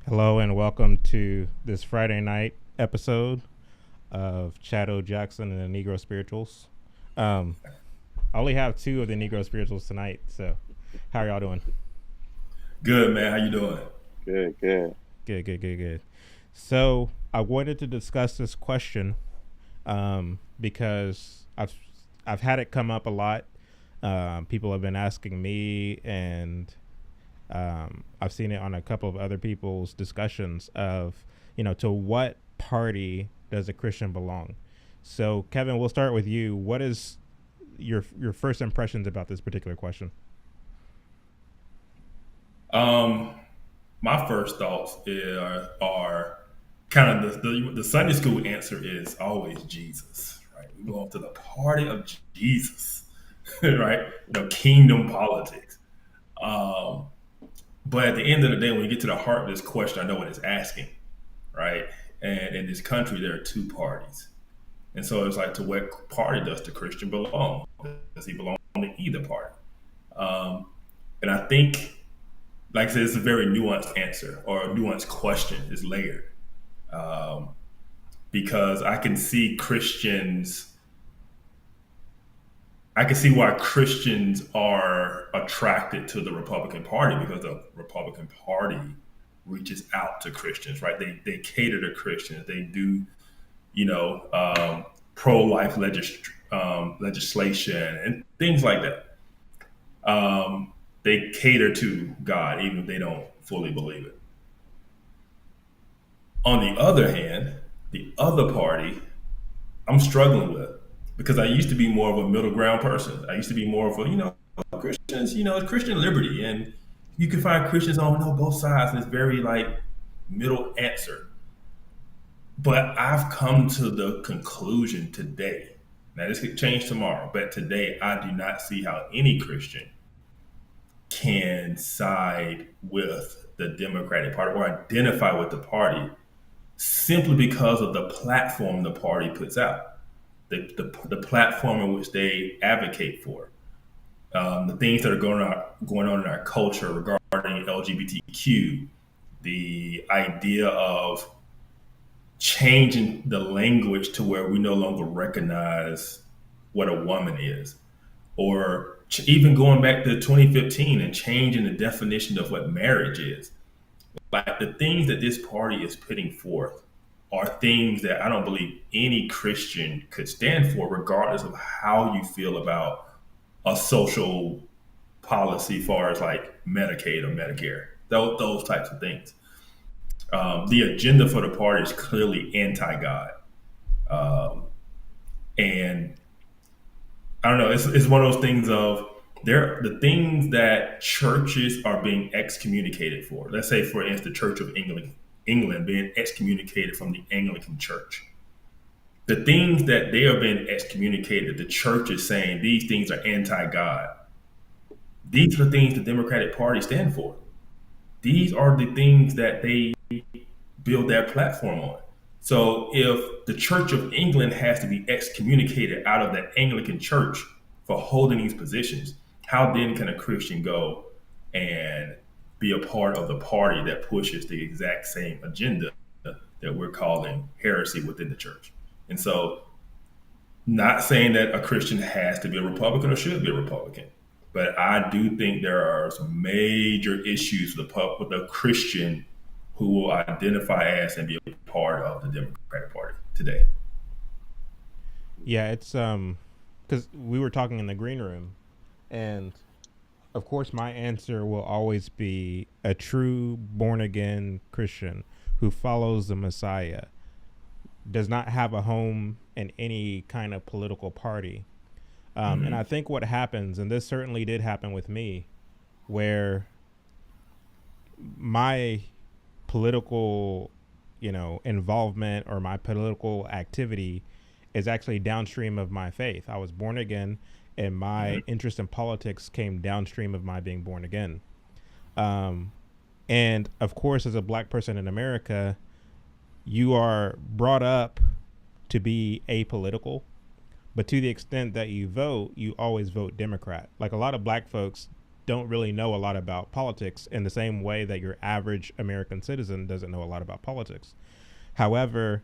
Hello and welcome to this Friday night episode of Shadow Jackson and the Negro Spirituals. Um, I only have two of the Negro Spirituals tonight, so how are y'all doing? Good man, how you doing? Good, good. Good, good, good, good. So I wanted to discuss this question because I've had it come up a lot. People have been asking me, and I've seen it on a couple of other people's discussions of, to what party does a Christian belong? So, Kevin, we'll start with you. What is your first impressions about this particular question? Um, my first thoughts are kind of the Sunday school answer is always Jesus, right? We belong to the party of Jesus, right? Kingdom politics. Um, but at the end of the day, when you get to the heart of this question, I know what it's asking, right? And in this country, there are two parties. And so it's like, to what party does the Christian belong? Does he belong to either party? Um, and I think, like I said, it's a very nuanced answer or a nuanced question. It's layered um, because I can see why Christians are attracted to the Republican Party because the Republican Party reaches out to Christians, right? They cater to Christians. They do, pro life legislation and things like that. They cater to God, even if they don't fully believe it. On the other hand, the other party I'm struggling with because I used to be more of a middle ground person. I used to be more of a, Christians, Christian liberty. And you can find Christians on both sides. And it's very like middle answer. But I've come to the conclusion today. Now, this could change tomorrow, but today I do not see how any Christian can side with the Democratic Party or identify with the party simply because of the platform the party puts out, the platform in which they advocate for, the things that are going on in our culture regarding LGBTQ, the idea of changing the language to where we no longer recognize what a woman is, or even going back to 2015 and changing the definition of what marriage is. Like, the things that this party is putting forth are things that I don't believe any Christian could stand for, regardless of how you feel about a social policy, far as like Medicaid or Medicare, those types of things. The agenda for the party is clearly anti-God, um, and I don't know. It's one of those things of the things that churches are being excommunicated for. Let's say, for instance, the Church of England being excommunicated from the Anglican Church. The things that they are being excommunicated, the church is saying these things are anti-God. These are the things the Democratic Party stand for. These are the things that they build their platform on. So if the Church of England has to be excommunicated out of the Anglican Church for holding these positions, how then can a Christian go and be a part of the party that pushes the exact same agenda that we're calling heresy within the church? And so, not saying that a Christian has to be a Republican or should be a Republican, but I do think there are some major issues with a Christian who will identify as and be a part of the Democratic Party today. Yeah, it's because we were talking in the green room, and of course, my answer will always be a true born again Christian who follows the Messiah does not have a home in any kind of political party. And I Mm-hmm. think what happens, and this certainly did happen with me, where my political, involvement or my political activity is actually downstream of my faith. I was born again, and my Mm-hmm. interest in politics came downstream of my being born again. Um, and of course, as a black person in America, you are brought up to be apolitical, but to the extent that you vote, you always vote Democrat. Like a lot of black folks don't really know a lot about politics in the same way that your average American citizen doesn't know a lot about politics. However,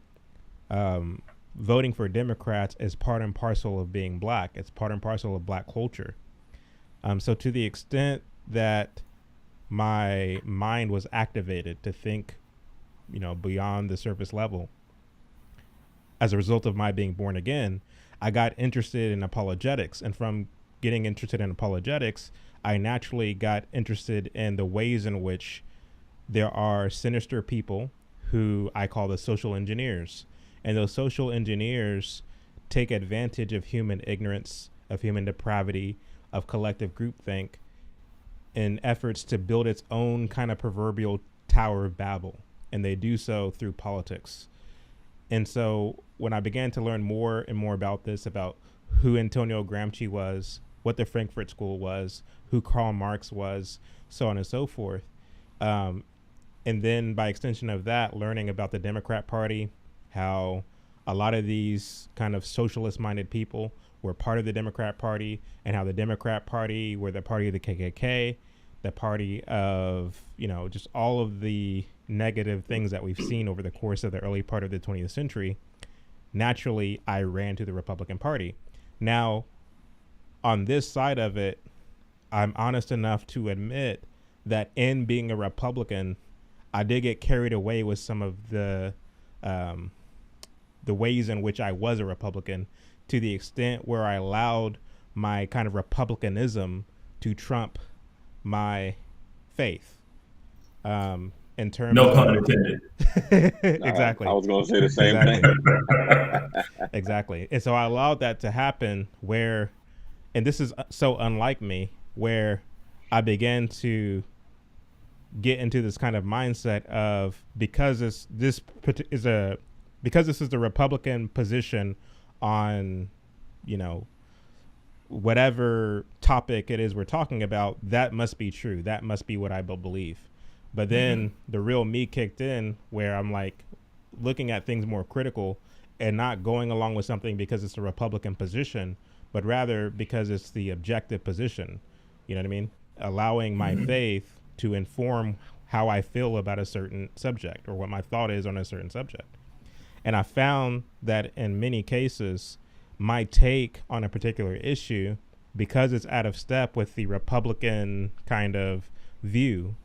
um, voting for Democrats is part and parcel of being black. It's part and parcel of black culture. So to the extent that my mind was activated to think, beyond the surface level, as a result of my being born again, I got interested in apologetics. And from getting interested in apologetics, I naturally got interested in the ways in which there are sinister people who I call the social engineers. And those social engineers take advantage of human ignorance, of human depravity, of collective groupthink in efforts to build its own kind of proverbial Tower of Babel. And they do so through politics. And so when I began to learn more and more about this, about who Antonio Gramsci was, what the Frankfurt School was, who Karl Marx was, so on and so forth, and then by extension of that, learning about the Democrat Party, how a lot of these kind of socialist-minded people were part of the Democrat Party, and how the Democrat Party were the party of the KKK, the party of, just all of the negative things that we've seen over the course of the early part of the 20th century. Naturally, I ran to the Republican Party. Now, on this side of it, I'm honest enough to admit that in being a Republican, I did get carried away with some of the ways in which I was a Republican, to the extent where I allowed my kind of Republicanism to trump my faith. In terms No of pun intended. exactly, I was going to say the same exactly, thing. exactly. And so I allowed that to happen where, and this is so unlike me, where I began to get into this kind of mindset of, because this is the Republican position on, whatever topic it is we're talking about, that must be true. That must be what I believe. But then the real me kicked in, where I'm like looking at things more critical and not going along with something because it's a Republican position, but rather because it's the objective position. You know what I mean? Allowing my faith to inform how I feel about a certain subject, or what my thought is on a certain subject. And I found that in many cases, my take on a particular issue, because it's out of step with the Republican kind of view,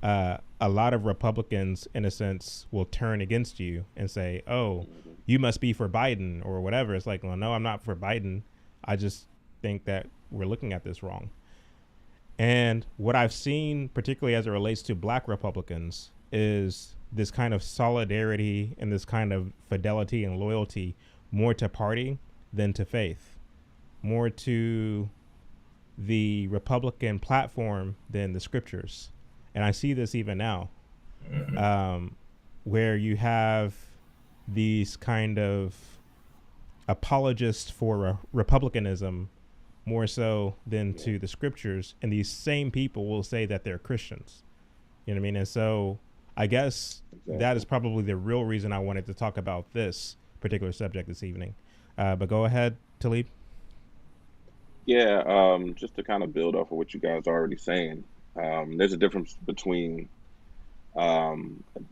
a lot of Republicans, in a sense, will turn against you and say, oh, you must be for Biden or whatever. It's like, well, no, I'm not for Biden. I just think that we're looking at this wrong. And what I've seen, particularly as it relates to black Republicans, is this kind of solidarity and this kind of fidelity and loyalty more to party than to faith, more to the Republican platform than the scriptures. And I see this even now, where you have these kind of apologists for republicanism more so than to the scriptures. And these same people will say that they're Christians. You know what I mean? And so I guess that is probably the real reason I wanted to talk about this particular subject this evening. But go ahead, Talib. Yeah, just to kind of build off of what you guys are already saying, there's a difference between a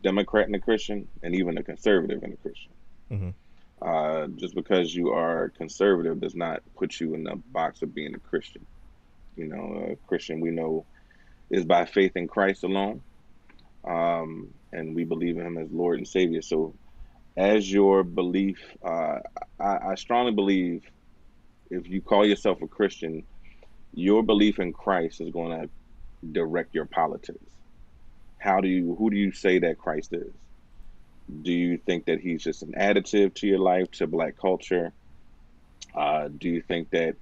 Democrat and a Christian, and even a conservative and a Christian. Mm-hmm. Just because you are conservative does not put you in the box of being a Christian. A Christian, we know, is by faith in Christ alone, and we believe in Him as Lord and Savior. So, as your belief, I strongly believe, if you call yourself a Christian, your belief in Christ is going to direct your politics. Who do you say that Christ is? Do you think that He's just an additive to your life, to black culture? Do you think that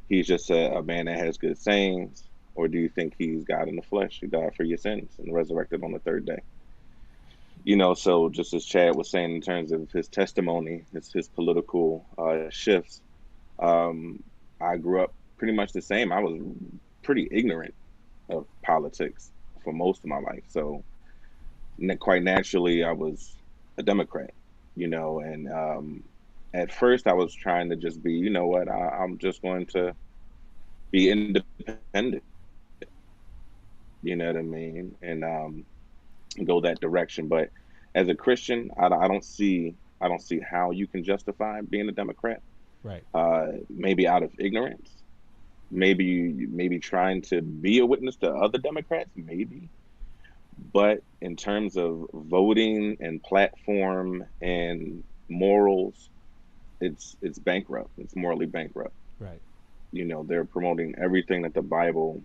He's just a man that has good sayings? Or do you think He's God in the flesh, who died for your sins and resurrected on the third day? So just as Chad was saying, in terms of his testimony, his political shifts, I grew up pretty much the same. I was pretty ignorant of politics for most of my life. So quite naturally, I was a Democrat, and at first I was trying to just be, I'm just going to be independent. You know what I mean? And go that direction. But as a Christian, I don't see how you can justify being a Democrat. Right. Maybe out of ignorance, maybe trying to be a witness to other Democrats, maybe. But in terms of voting and platform and morals, it's bankrupt. It's morally bankrupt. Right. You know, they're promoting everything that the Bible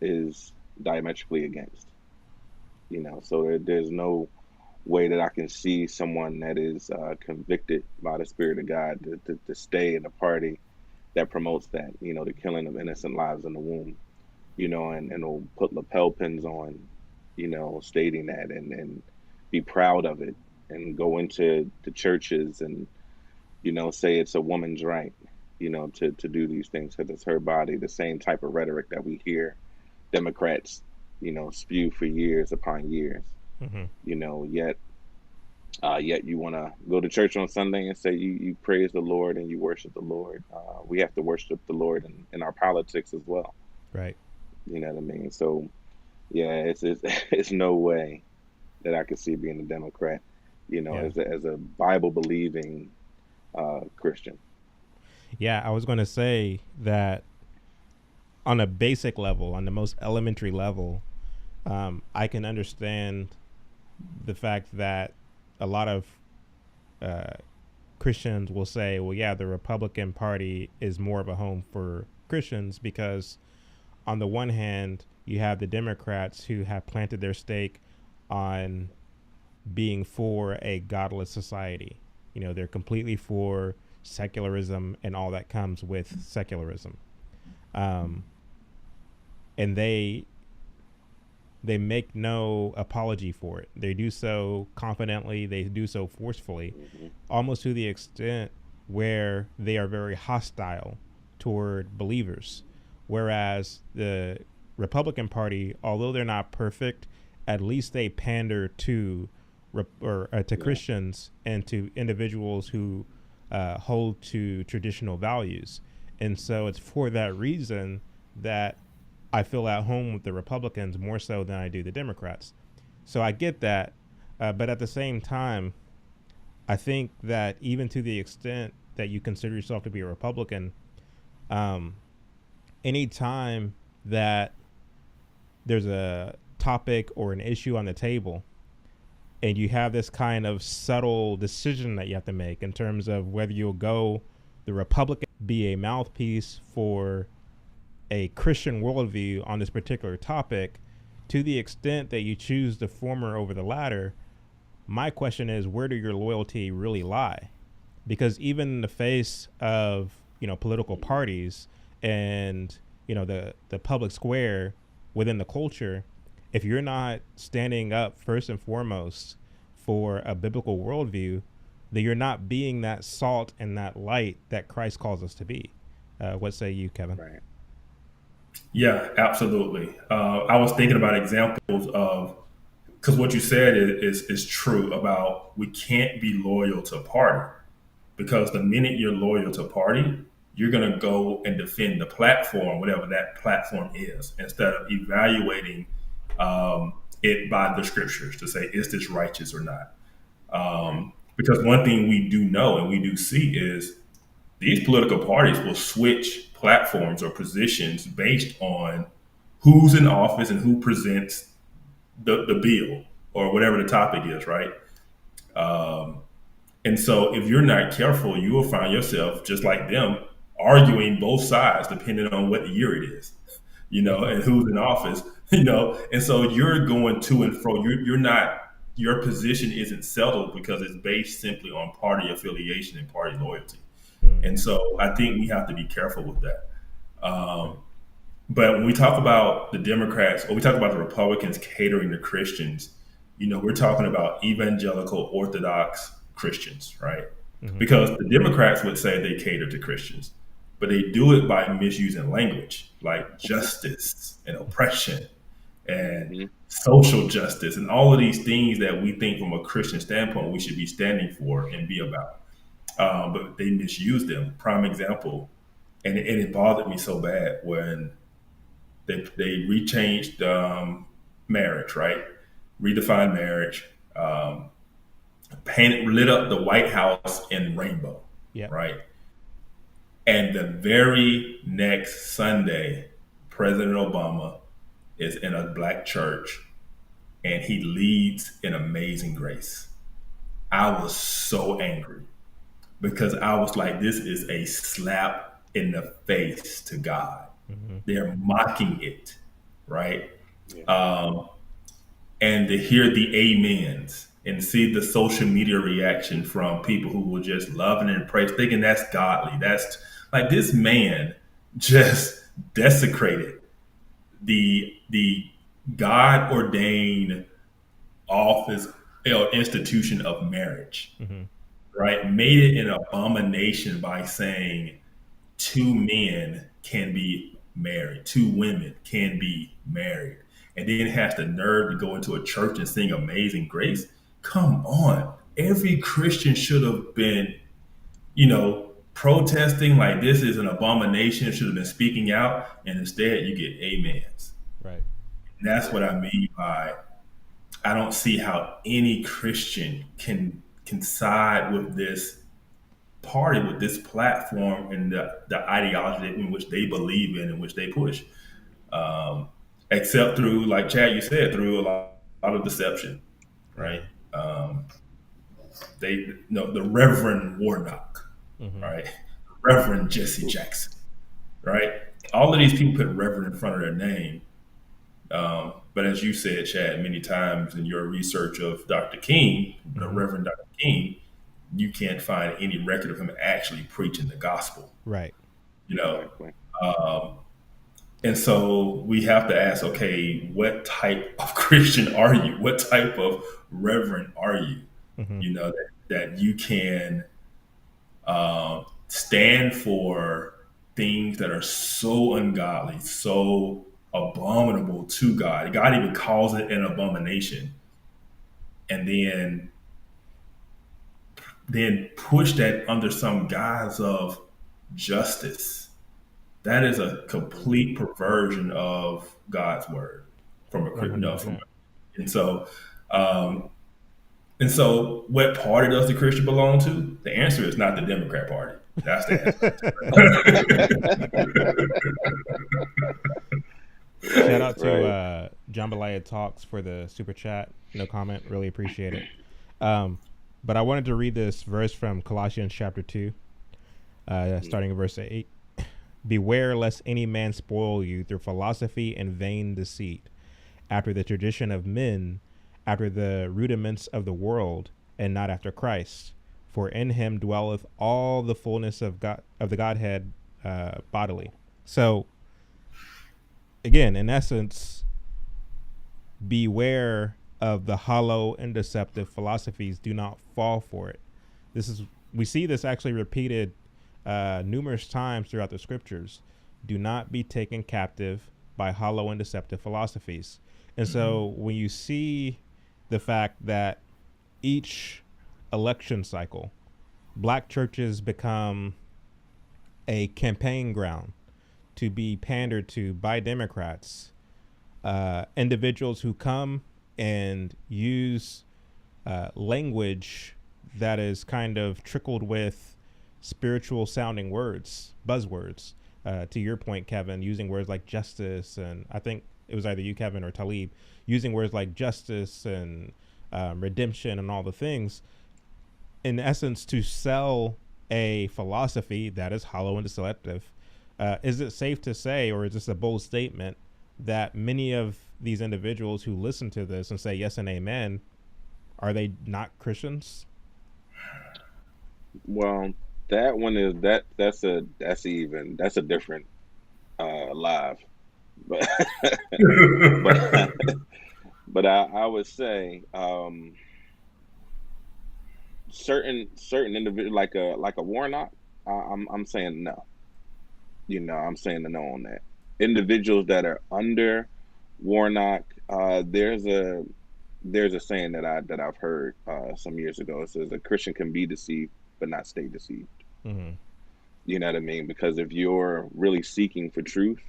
is diametrically against. You know, so there's no way that I can see someone that is convicted by the Spirit of God to stay in a party that promotes that, you know, the killing of innocent lives in the womb, you know, and will put lapel pins on, you know, stating that and be proud of it and go into the churches and, you know, say it's a woman's right, you know, to do these things because it's her body, the same type of rhetoric that we hear Democrats, you know, spew for years upon years, Mm-hmm. you know, yet you want to go to church on Sunday and say you praise the Lord and you worship the Lord. We have to worship the Lord in our politics as well. Right. You know what I mean? So yeah, it's it's no way that I could see being a Democrat. You know, Yeah. as a Bible believing Christian. Yeah. I was going to say that on a basic level, on the most elementary level, I can understand the fact that a lot of uh, Christians will say, well, yeah, the Republican Party is more of a home for Christians because, on the one hand, you have the Democrats who have planted their stake on being for a godless society. You know, they're completely for secularism and all that comes with secularism. Um, and they make no apology for it. They do so confidently, they do so forcefully, Hmm. almost to the extent where they are very hostile toward believers. Whereas the Republican Party, although they're not perfect, at least they pander to to Yeah, Christians and to individuals who hold to traditional values. And so it's for that reason that I feel at home with the Republicans more so than I do the Democrats. So I get that, but at the same time, I think that even to the extent that you consider yourself to be a Republican, um, any time that there's a topic or an issue on the table and you have this kind of subtle decision that you have to make in terms of whether you'll go the Republican be a mouthpiece for a Christian worldview on this particular topic, to the extent that you choose the former over the latter, my question is, where do your loyalty really lie? Because even in the face of, you know, political parties and, you know, the public square within the culture, if you're not standing up first and foremost for a biblical worldview, then you're not being that salt and that light that Christ calls us to be. What say you, Kevin? right. Yeah, absolutely. I was thinking about examples of because what you said is true about we can't be loyal to a party because the minute you're loyal to a party, you're going to go and defend the platform, whatever that platform is, instead of evaluating it by the scriptures to say, is this righteous or not? Right. Because one thing we do know and we do see is these political parties will switch platforms or positions based on who's in office and who presents the bill or whatever the topic is, right? Um, and so if you're not careful, you will find yourself just like them arguing both sides depending on what year it is, you know, and who's in office, you know. And so you're going to and fro. You're not, your position isn't settled because it's based simply on party affiliation and party loyalty. Mm, And so I think we have to be careful with that. Um, right. but when we talk about the Democrats or we talk about the Republicans catering to Christians, you know, we're talking about evangelical Orthodox Christians, right? Mm-hmm. Because the Democrats would say they cater to Christians, but they do it by misusing language like justice and oppression and Hmm. social justice and all of these things that we think from a Christian standpoint we should be standing for and be about. But they misuse them. Prime example, and it bothered me so bad when They rechanged marriage, right? Redefined marriage. Painted, lit up the White House in rainbow, Yep. right? And the very next Sunday, President Obama is in a black church and he leads in Amazing Grace. I was so angry because I was like, this is a slap in the face to God. Mm-hmm. They're mocking it, right? Yeah. And to hear the amens and see the social media reaction from people who were just loving and praise, thinking that's godly. That's like this man just desecrated the God ordained office or institution of marriage, Mm-hmm. right? Made it an abomination by saying two men can be married, two women can be married, and then has the nerve to go into a church and sing Amazing Grace. Come on. Every Christian should have been, protesting like this is an abomination, should have been speaking out, and instead you get amens. Right. And that's what Yeah. I mean by I don't see how any Christian can side with this party, with this platform and the ideology in which they believe in which they push, except through, like Chad, you said, through a lot of deception, right? They, the Reverend Warnock, Mm-hmm. right? Reverend Jesse Jackson, right? All of these people put Reverend in front of their name. But as you said, Chad, many times in your research of Dr. King, the Mm-hmm. Reverend Dr. King, you can't find any record of him actually preaching the gospel, Right. Exactly. And so we have to ask, okay, what type of Christian are you? What type of reverend are you? Mm-hmm. That you can stand for things that are so ungodly, so abominable to God. God even calls it an abomination. And then push that under some guise of justice. That is a complete perversion of God's word from a no, from 100%. and so um, and so what party does the Christian belong to? The answer is not the Democrat Party. That's the answer. Shout out to Right. Jambalaya Talks for the super chat. No comment. Really appreciate it. But I wanted to read this verse from Colossians chapter 2, starting in verse 8. Beware lest any man spoil you through philosophy and vain deceit, after the tradition of men, after the rudiments of the world, and not after Christ. For in him dwelleth all the fullness of God, of the Godhead bodily. So, again, in essence, beware of the hollow and deceptive philosophies. Do not fall for it. We see this actually repeated numerous times throughout the scriptures. Do not be taken captive by hollow and deceptive philosophies. And so when you see the fact that each election cycle, black churches become a campaign ground to be pandered to by Democrats, individuals who come and use language that is kind of trickled with spiritual sounding words, buzzwords. To your point, Kevin, using words like justice, and I think it was either you, Kevin, or Talib, using words like justice and redemption and all the things, in essence, to sell a philosophy that is hollow and deceptive. Is it safe to say, or is this a bold statement, that many of these individuals who listen to this and say yes and amen, are they not Christians? Well, that one is that's a different live. But but but I would say certain individual like a Warnock, I'm saying no. I'm saying no on that. Individuals that are under Warnock, there's a saying that I've heard some years ago. It says a Christian can be deceived but not stay deceived. Mm-hmm. You know what I mean? Because if you're really seeking for truth,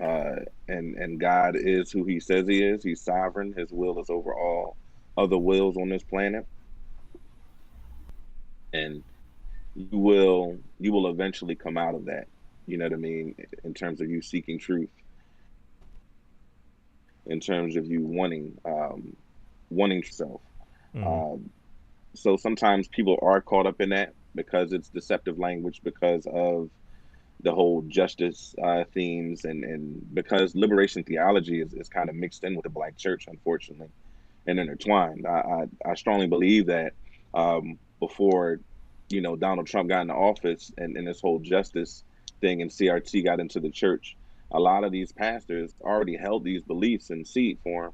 and God is who He says He is. He's sovereign. His will is over all other wills on this planet, and you will eventually come out of that. You know what I mean? In terms of you seeking truth, in terms of you wanting self. Mm-hmm. Um, so sometimes people are caught up in that because it's deceptive language, because of the whole justice themes, and because liberation theology is kind of mixed in with the black church, unfortunately, and intertwined. I strongly believe that before, Donald Trump got into office, and this whole justice thing and CRT got into the church, a lot of these pastors already held these beliefs in seed form,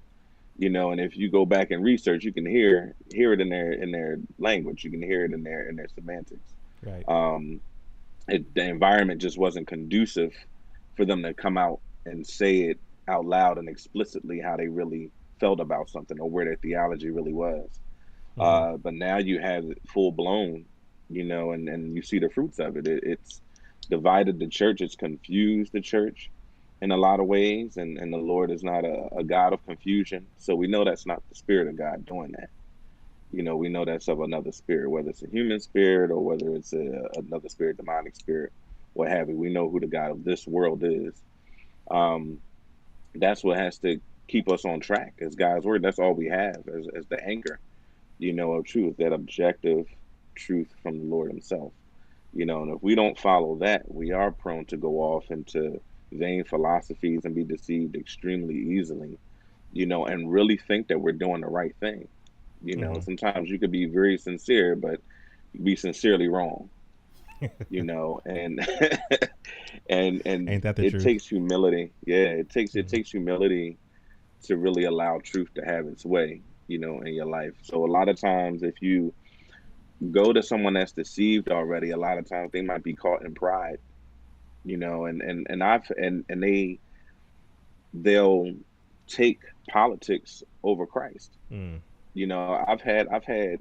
and if you go back and research, you can hear it in their language, you can hear it in their semantics. Right. Um, the environment just wasn't conducive for them to come out and say it out loud and explicitly how they really felt about something or where their theology really was. Mm-hmm. But now you have it full blown, and you see the fruits of it. It's divided the church. It's confused the church in a lot of ways, and the Lord is not a God of confusion. So we know that's not the Spirit of God doing that. We know that's of another spirit, whether it's a human spirit or whether it's another spirit, demonic spirit, what have you. We know who the God of this world is. Um, that's what has to keep us on track as God's word. That's all we have as the anchor, of truth, that objective truth from the Lord Himself. And if we don't follow that, we are prone to go off into vain philosophies and be deceived extremely easily, and really think that we're doing the right thing. Mm-hmm. Sometimes you could be very sincere, but you be sincerely wrong, and and Ain't that the it truth? takes humility. Yeah, it Mm-hmm. takes humility to really allow truth to have its way, in your life. So a lot of times if you go to someone that's deceived already, a lot of times they might be caught in pride, and they'll take politics over Christ. Mm. I've had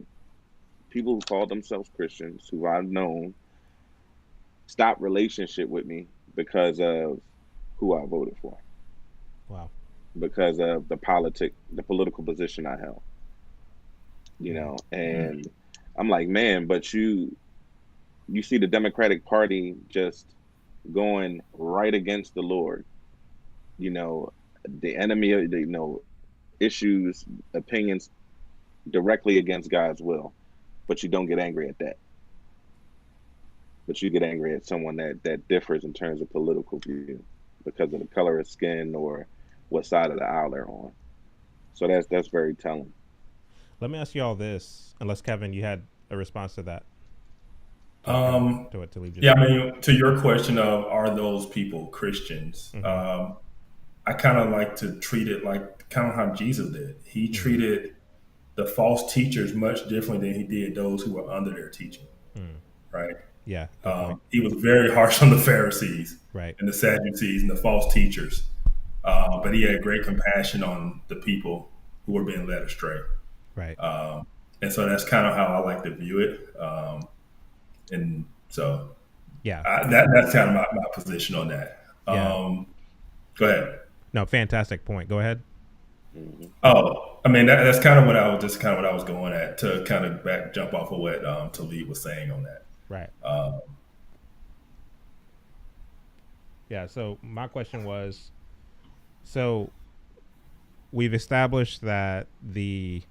people who call themselves Christians who I've known stop relationship with me because of who I voted for, Wow. because of the political position I held, Mm. and I'm like, man, but you see the Democratic Party just going right against the Lord, the enemy of issues, opinions directly against God's will, but you don't get angry at that. But you get angry at someone that differs in terms of political view because of the color of skin or what side of the aisle they're on. So that's very telling. Let me ask you all this, unless Kevin, you had a response to that, Um, to what Talib just yeah, I said. mean, to your question of are those people Christians? Mm-hmm. I kind of like to treat it like kind of how Jesus did. He Mm-hmm. treated the false teachers much differently than He did those who were under their teaching, Mm. right? Yeah, good point. He was very harsh on the Pharisees Right. and the Sadducees and the false teachers, but He had great compassion on the people who were being led astray. Right. And so that's kind of how I like to view it. And so Yeah. that's kind of my position on that. Yeah. Go ahead. No, fantastic point. Go ahead. Hmm. Oh, I mean that's kind of what I was just kind of what I was going at to kind of back jump off of what Talib was saying on that. Right. Um, Yeah. So my question was, so we've established that the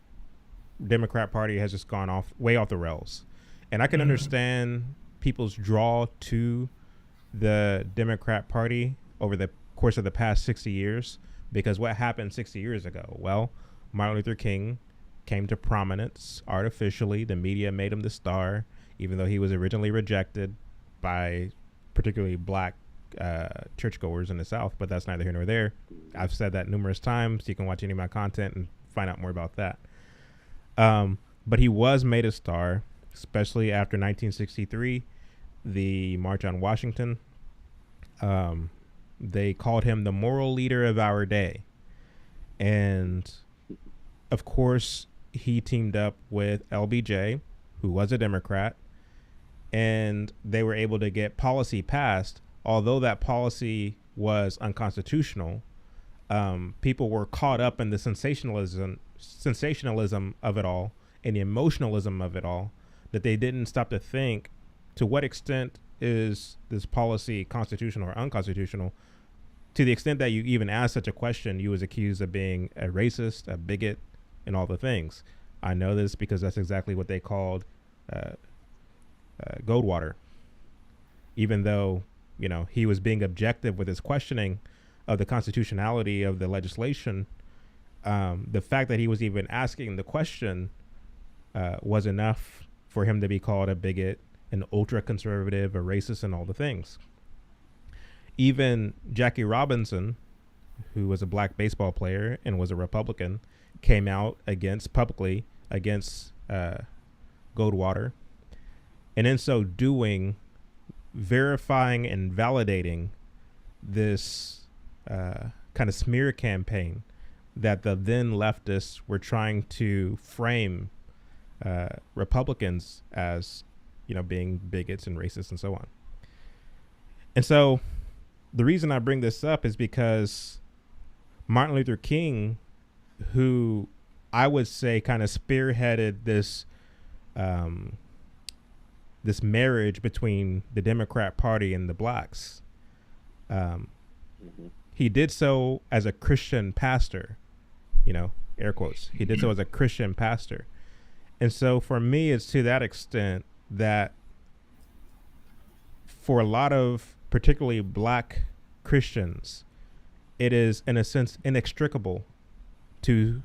Democrat Party has just gone off way off the rails, and I can understand people's draw to the Democrat Party over the course of the past 60 years, because what happened 60 years ago? Well, Martin Luther King came to prominence artificially. The media made him the star, even though he was originally rejected by particularly black churchgoers in the South, but that's neither here nor there. I've said that numerous times. You can watch any of my content and find out more about that. But he was made a star, especially after 1963, the March on Washington. They called him the moral leader of our day. And of course, he teamed up with LBJ, who was a Democrat, and they were able to get policy passed, although that policy was unconstitutional, people were caught up in the sensationalism of it all and the emotionalism of it all, that they didn't stop to think, to what extent is this policy constitutional or unconstitutional? To the extent that you even ask such a question, you was accused of being a racist, a bigot, and all the things. I know this because that's exactly what they called Goldwater. Even though, he was being objective with his questioning of the constitutionality of the legislation, the fact that he was even asking the question was enough for him to be called a bigot, an ultra conservative, a racist, and all the things. Even Jackie Robinson, who was a black baseball player and was a Republican, came out publicly against Goldwater, and in so doing, verifying and validating this kind of smear campaign that the then leftists were trying to frame Republicans as, being bigots and racists and so on. And so the reason I bring this up is because Martin Luther King, who I would say kind of spearheaded this this marriage between the Democrat Party and the blacks, he did so as a Christian pastor, air quotes. He did so as a Christian pastor. And so for me, it's to that extent that for a lot of particularly black Christians, it is in a sense inextricable to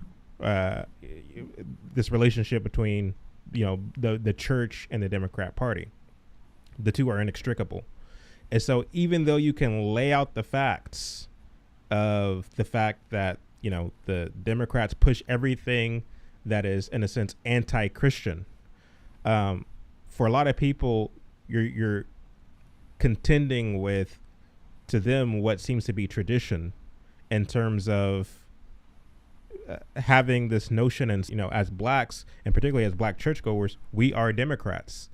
this relationship between the church and the Democrat Party. The two are inextricable. And so even though you can lay out the facts of the fact that the Democrats push everything that is in a sense anti-Christian, for a lot of people you're contending with, to them, what seems to be tradition in terms of having this notion, and as blacks, and particularly as black churchgoers, we are Democrats,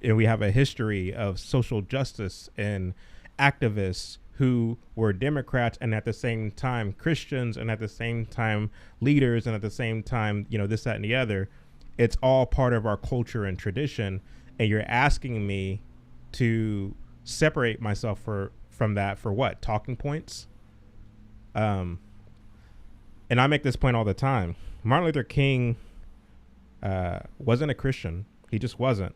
and we have a history of social justice and activists who were Democrats and at the same time Christians, and at the same time leaders, and at the same time this, that, and the other. It's all part of our culture and tradition, and you're asking me to separate myself from that for what? Talking points? And I make this point all the time. Martin Luther King wasn't a Christian. He just wasn't.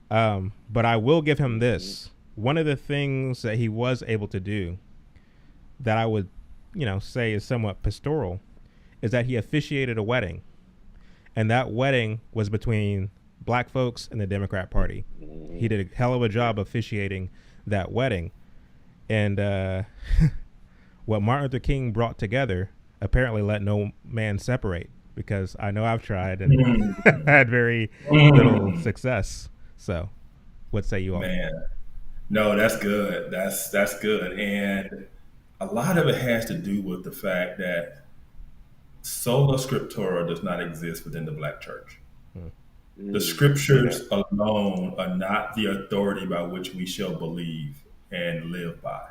But I will give him this. One of the things that he was able to do that I would, say is somewhat pastoral is that he officiated a wedding. And that wedding was between black folks and the Democrat Party. He did a hell of a job officiating that wedding. And what Martin Luther King brought together apparently let no man separate, because I know I've tried and had very little success. So what say you all? Man, no, that's good. That's good. And a lot of it has to do with the fact that sola scriptura does not exist within the black church. The scriptures alone are not the authority by which we shall believe and live by.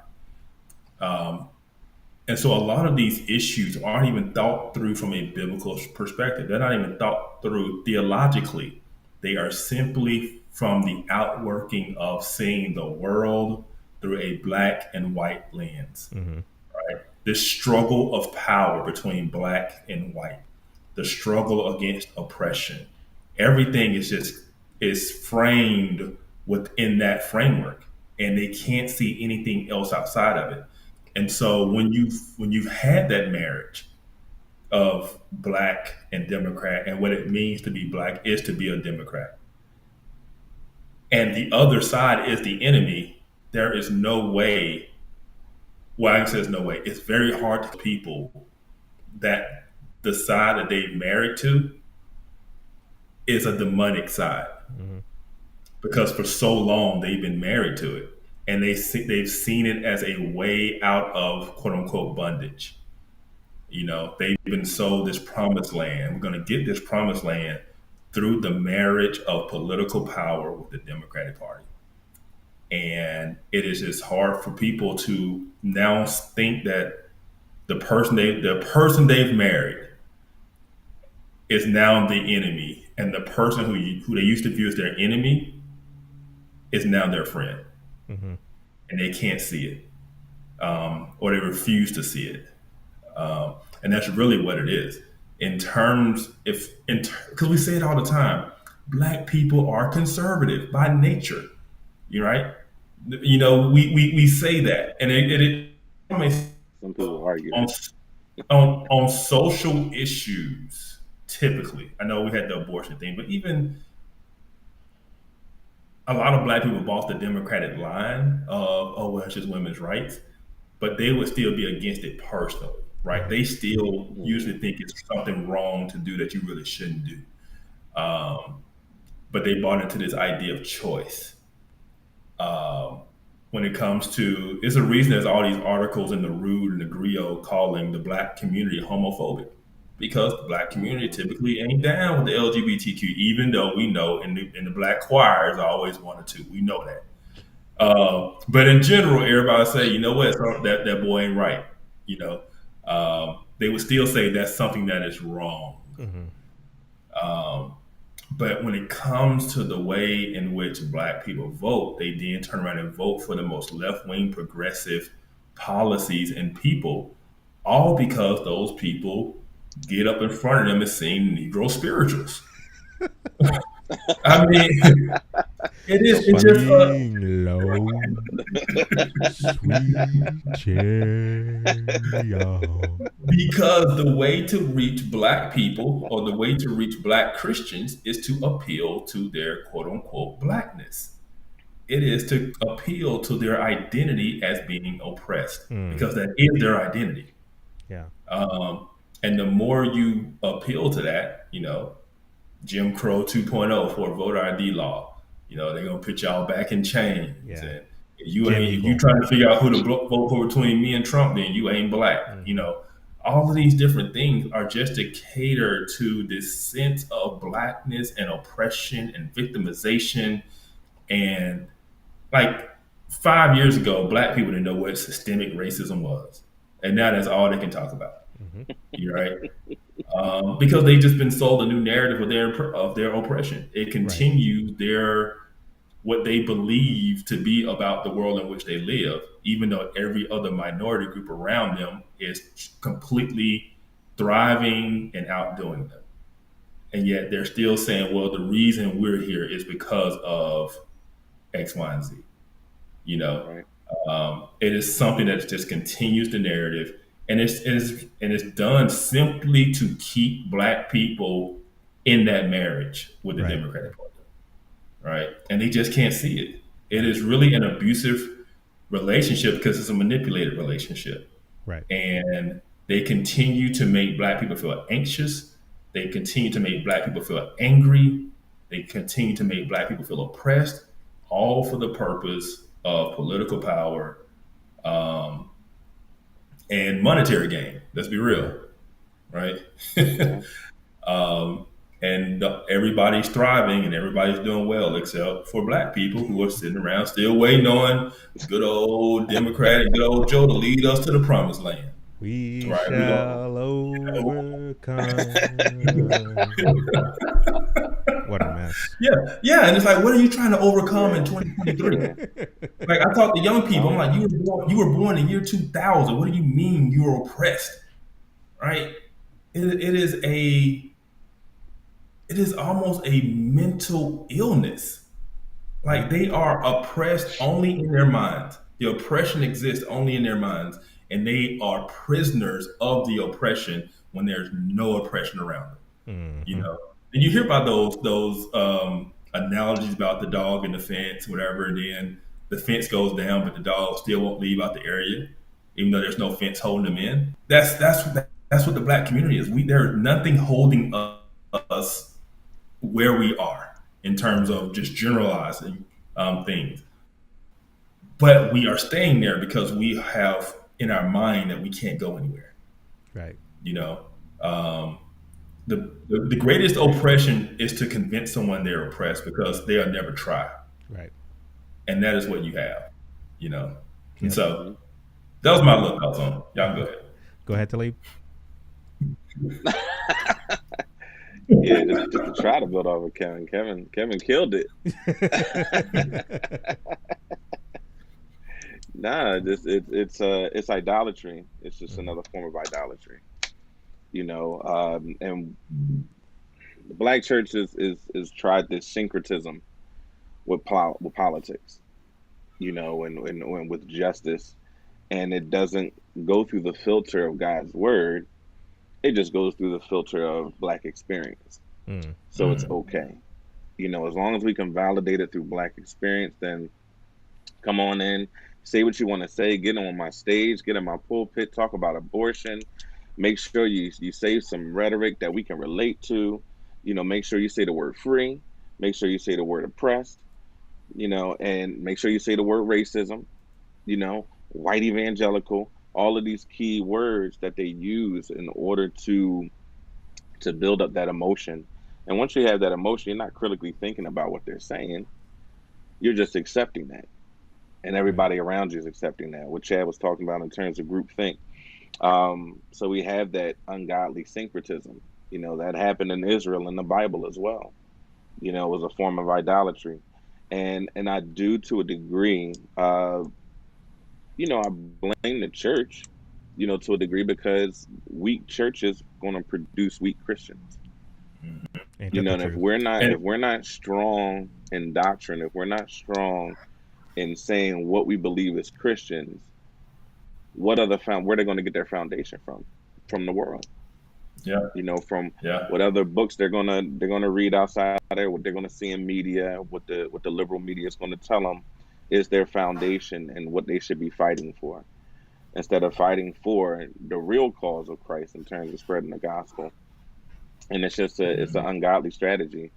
And so a lot of these issues aren't even thought through from a biblical perspective. They're not even thought through theologically. They are simply from the outworking of seeing the world through a black and white lens. Right? This struggle of power between black and white, the struggle against oppression, everything is framed within that framework, and they can't see anything else outside of it. And so when you've had that marriage of black and Democrat, and what it means to be black is to be a Democrat, and the other side is the enemy, there is no way. Well, I say there's no way. It's very hard to people that the side that they married to is a demonic side, because for so long they've been married to it. And they've seen it as a way out of quote unquote bondage. They've been sold this promised land. We're going to get this promised land through the marriage of political power with the Democratic Party. and it is just hard for people to now think that the person they've married is now the enemy, and the person who they used to view as their enemy is now their friend, Mm-hmm. and they can't see it, or they refuse to see it, and that's really what it is. In terms, if because we say it all the time, black people are conservative by nature. You're right. We say that, and it makes Some people argue on that. on social issues. Typically, I know we had the abortion thing, but even a lot of black people bought the Democratic line of, oh, well, it's just women's rights, but they would still be against it personally, right? Mm-hmm. They still Mm-hmm. usually think it's something wrong to do that you really shouldn't do. Um, but they bought into this idea of choice. Um, when it comes to, it's a reason there's all these articles in the Rude and the Griot calling the black community homophobic, because the black community Mm-hmm. typically ain't down with the LGBTQ, even though we know in the black choirs always one or two. We know that. But in general, everybody say, you know what, that boy ain't right. You know, they would still say that's something that is wrong. Mm-hmm. Um, but when it comes to the way in which black people vote, they then turn around and vote for the most left wing progressive policies and people, all because those people get up in front of them and sing Negro spirituals. I mean, it's just Swing low, sweet chariot. because the way to reach black people or the way to reach black Christians is to appeal to their quote unquote blackness. It is to appeal to their identity as being oppressed, Mm. because that is their identity. Yeah. Um, and the more you appeal to that, Jim Crow 2.0 for voter ID law, they're gonna put y'all back in chains, Yeah. and Jim if you Evil. trying to figure out who to vote for between me and Trump, then you ain't black. Mm-hmm. All of these different things are just to cater to this sense of blackness and oppression and victimization. And like 5 years ago, black people didn't know what systemic racism was, and now that's all they can talk about. Mm-hmm. You're right. Because they've just been sold a new narrative of their oppression. It Right. continues their what they believe to be about the world in which they live, even though every other minority group around them is completely thriving and outdoing them. And yet they're still saying, well, the reason we're here is because of X, Y, and Z. You know, Right. it is something that just continues the narrative, and it's done simply to keep black people in that marriage with the Right. Democratic Party, right? And they just can't see it. It Right. is really an abusive relationship because it's a manipulated relationship, Right. and they continue to make black people feel anxious. They continue to make black people feel angry. They continue to make black people feel oppressed, all for the purpose of political power, um, and monetary gain. Let's be Yeah. real, right? Yeah. um, and everybody's thriving and everybody's doing well except for black people who are sitting around still waiting on good old Democrat and good old Joe to lead us to the promised land. We Right? We go. shall overcome. What a mess. Yeah, yeah, and it's like, what are you trying to overcome in Yeah. 2023? Yeah. Like I talk to young people, I'm Um. like, you were born in year 2000. What do you mean you were oppressed? Right? It is almost a mental illness. Like they are oppressed only in their minds. The oppression exists only in their minds, and they are prisoners of the oppression when there's no oppression around them. you Mm-hmm. know. And you hear about those analogies about the dog and the fence, whatever. And then the fence goes down, but the dog still won't leave out the area, even though there's no fence holding them in. That's what the black community is. There's nothing holding us where we are in terms of just generalizing things, but we are staying there because we have in our mind that we can't go anywhere. Right. You know, um, the greatest oppression is to convince someone they're oppressed because they'll never try. Right. and that is what you have, you know. And Yep. so Hmm. that was my little thoughts on it. Y'all can go ahead. Go ahead, Talib. Yeah, just to try to build off of Kevin. Kevin killed it. Nah, just it's idolatry. It's just Mhm. another form of idolatry. And the black church is tried this syncretism with politics. And with justice, and it doesn't go through the filter of God's word. It just goes through the filter of black experience. Mm. So it's okay. As long as we can validate it through black experience, then come on in, say what you want to say, get on my stage, get in my pulpit, talk about abortion. Make sure you say some rhetoric that we can relate to. Make sure you say the word free. Make sure you say the word oppressed. And make sure you say the word racism. White evangelical. All of these key words that they use in order to build up that emotion. And once you have that emotion, you're not critically thinking about what they're saying. You're just accepting that, and Right. everybody around you is accepting that. What Chad was talking about in terms of group think. So we have that ungodly syncretism. That happened in Israel in the Bible as well. It was a form of idolatry, and I do to a degree. I blame the church. To a degree because weak churches going to produce weak Christians. Ain't that the And if truth? we're not And if we're not strong in doctrine, if we're not strong in saying what we believe as Christians, where they're going to get their foundation from the world, yeah, from yeah, what other books they're gonna read outside there, what they're going to see in media, what the liberal media is going to tell them is their foundation and what they should be fighting for, instead of fighting for the real cause of Christ in terms of spreading the gospel. And it's an ungodly strategy.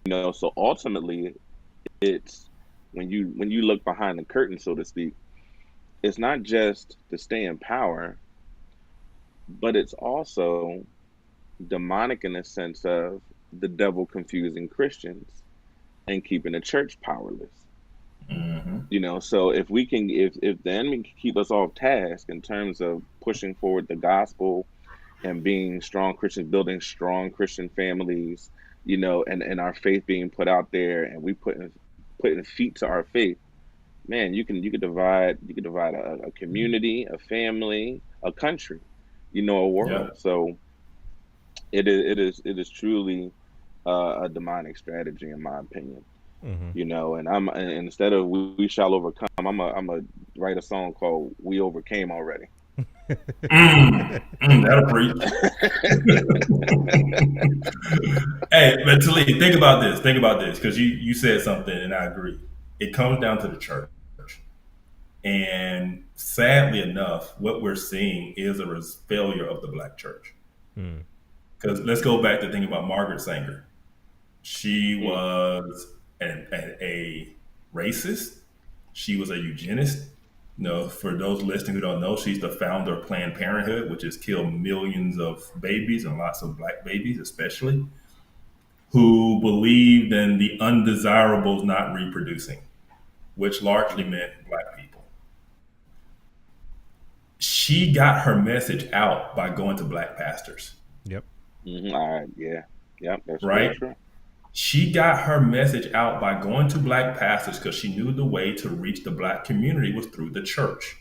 So ultimately, it's when you look behind the curtain, so to speak, it's not just to stay in power, but it's also demonic in the sense of the devil confusing Christians and keeping the church powerless. So if the enemy can keep us off task in terms of pushing forward the gospel and being strong Christians, building strong Christian families, and our faith being put out there, and we putting feet to our faith, man, you could divide a community, a family, a country, a yeah. world. So it is truly a demonic strategy, in my opinion. Mm-hmm. And instead of we shall overcome, I'm a write a song called "We Overcame Already." That'll preach. Hey, but Talia, think about this. Think about this, because you said something, and I agree. It comes down to the church, and sadly enough, what we're seeing is a failure of the black church. Mm. Because let's go back to thinking about Margaret Sanger. She Mm, was a racist. She was a eugenist. For those listening who don't know, she's the founder of Planned Parenthood, which has killed millions of babies and lots of black babies, especially, who believed in the undesirables not reproducing, which largely mm, meant black people. She got her message out by going to black pastors, Yep. all right, yeah, yep, that's very right? true. She got her message out by going to black pastors because she knew the way to reach the black community was through the church,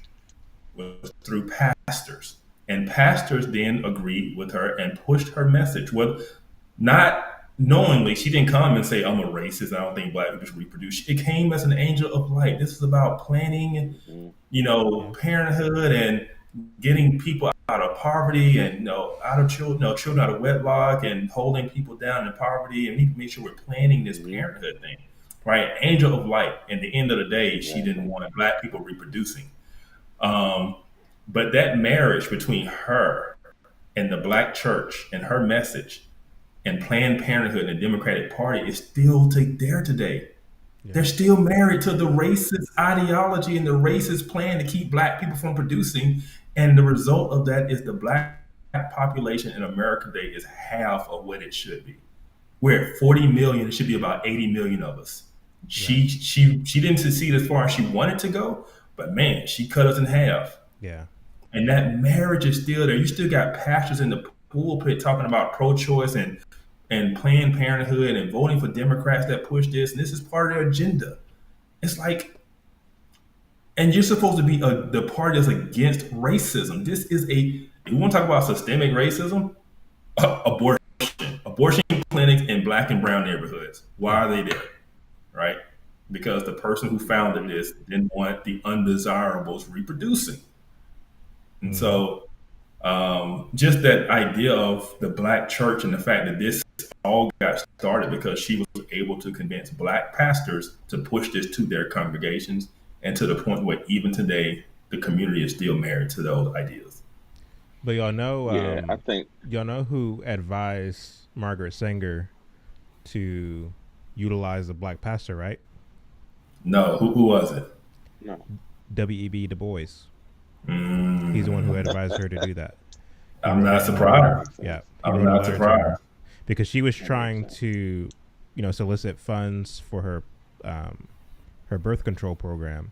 was through pastors. And pastors then agreed with her and pushed her message. Well, not knowingly, she didn't come and say, I'm a racist. I don't think black people should reproduce. It came as an angel of light. This is about planning, Hmm. Yeah. parenthood and getting people out of poverty and out of children, children out of wedlock and holding people down in poverty. And we need to make sure we're planning this Hmm. parenthood thing, right? Angel of light. At the end of the day, she didn't Exactly. want black people reproducing. Um, but that marriage between her and the black church and her message and Planned Parenthood and the Democratic Party is still there today. Yeah. They're still married to the racist ideology and the racist plan to keep black people from producing. And the result of that is the black population in America today is half of what it should be. We're at 40 million. It should be about 80 million of us. She didn't succeed as far as she wanted to go, but man, she cut us in half. Yeah. And that marriage is still there. You still got pastors in the pulpit talking about pro-choice and Planned Parenthood and voting for Democrats that push this, and this is part of their agenda. It's like, and you're supposed to be the party that's against racism. This is we want to talk about systemic racism. Abortion, abortion clinics in black and brown neighborhoods. Why are they there? Right? Because the person who founded this didn't want the undesirables reproducing. And so just that idea of the black church and the fact that this all got started because she was able to convince black pastors to push this to their congregations, and to the point where even today the community is still married to those ideas. But y'all know, I think y'all know who advised Margaret Sanger to utilize a black pastor, right? No, who was it? no. W.E.B. Du Bois. He's the one who advised her to do that. I'm not surprised. Yeah, I'm not surprised. because she was trying to, solicit funds for her birth control program,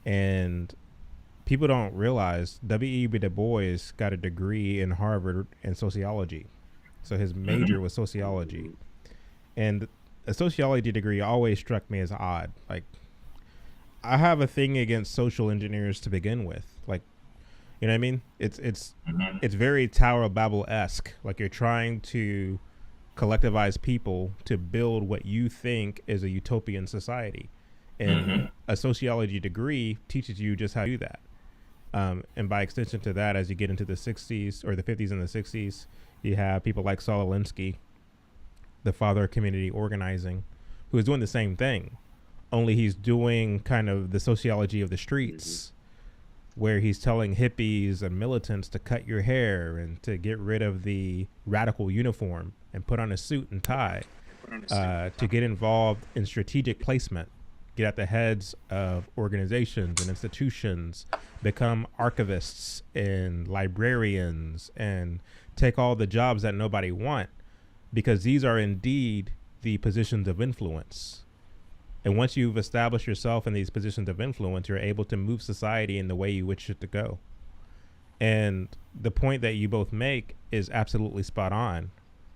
and people don't realize W.E.B. Du Bois got a degree in Harvard in sociology, so his major was sociology, and a sociology degree always struck me as odd. Like, I have a thing against social engineers to begin with. Like, you know what I mean? It's very Tower of Babel-esque. Like, you're trying to collectivize people to build what you think is a utopian society. And a sociology degree teaches you just how to do that. And by extension to that, as you get into the 60s or the 50s and the 60s, you have people like Saul Alinsky, the father of community organizing, who is doing the same thing. Only he's doing kind of the sociology of the streets, where he's telling hippies and militants to cut your hair and to get rid of the radical uniform and put on a suit and tie, to get involved in strategic placement, get at the heads of organizations and institutions, become archivists and librarians, and take all the jobs that nobody want, because these are indeed the positions of influence. And once you've established yourself in these positions of influence, you're able to move society in the way you wish it to go. And the point that you both make is absolutely spot on,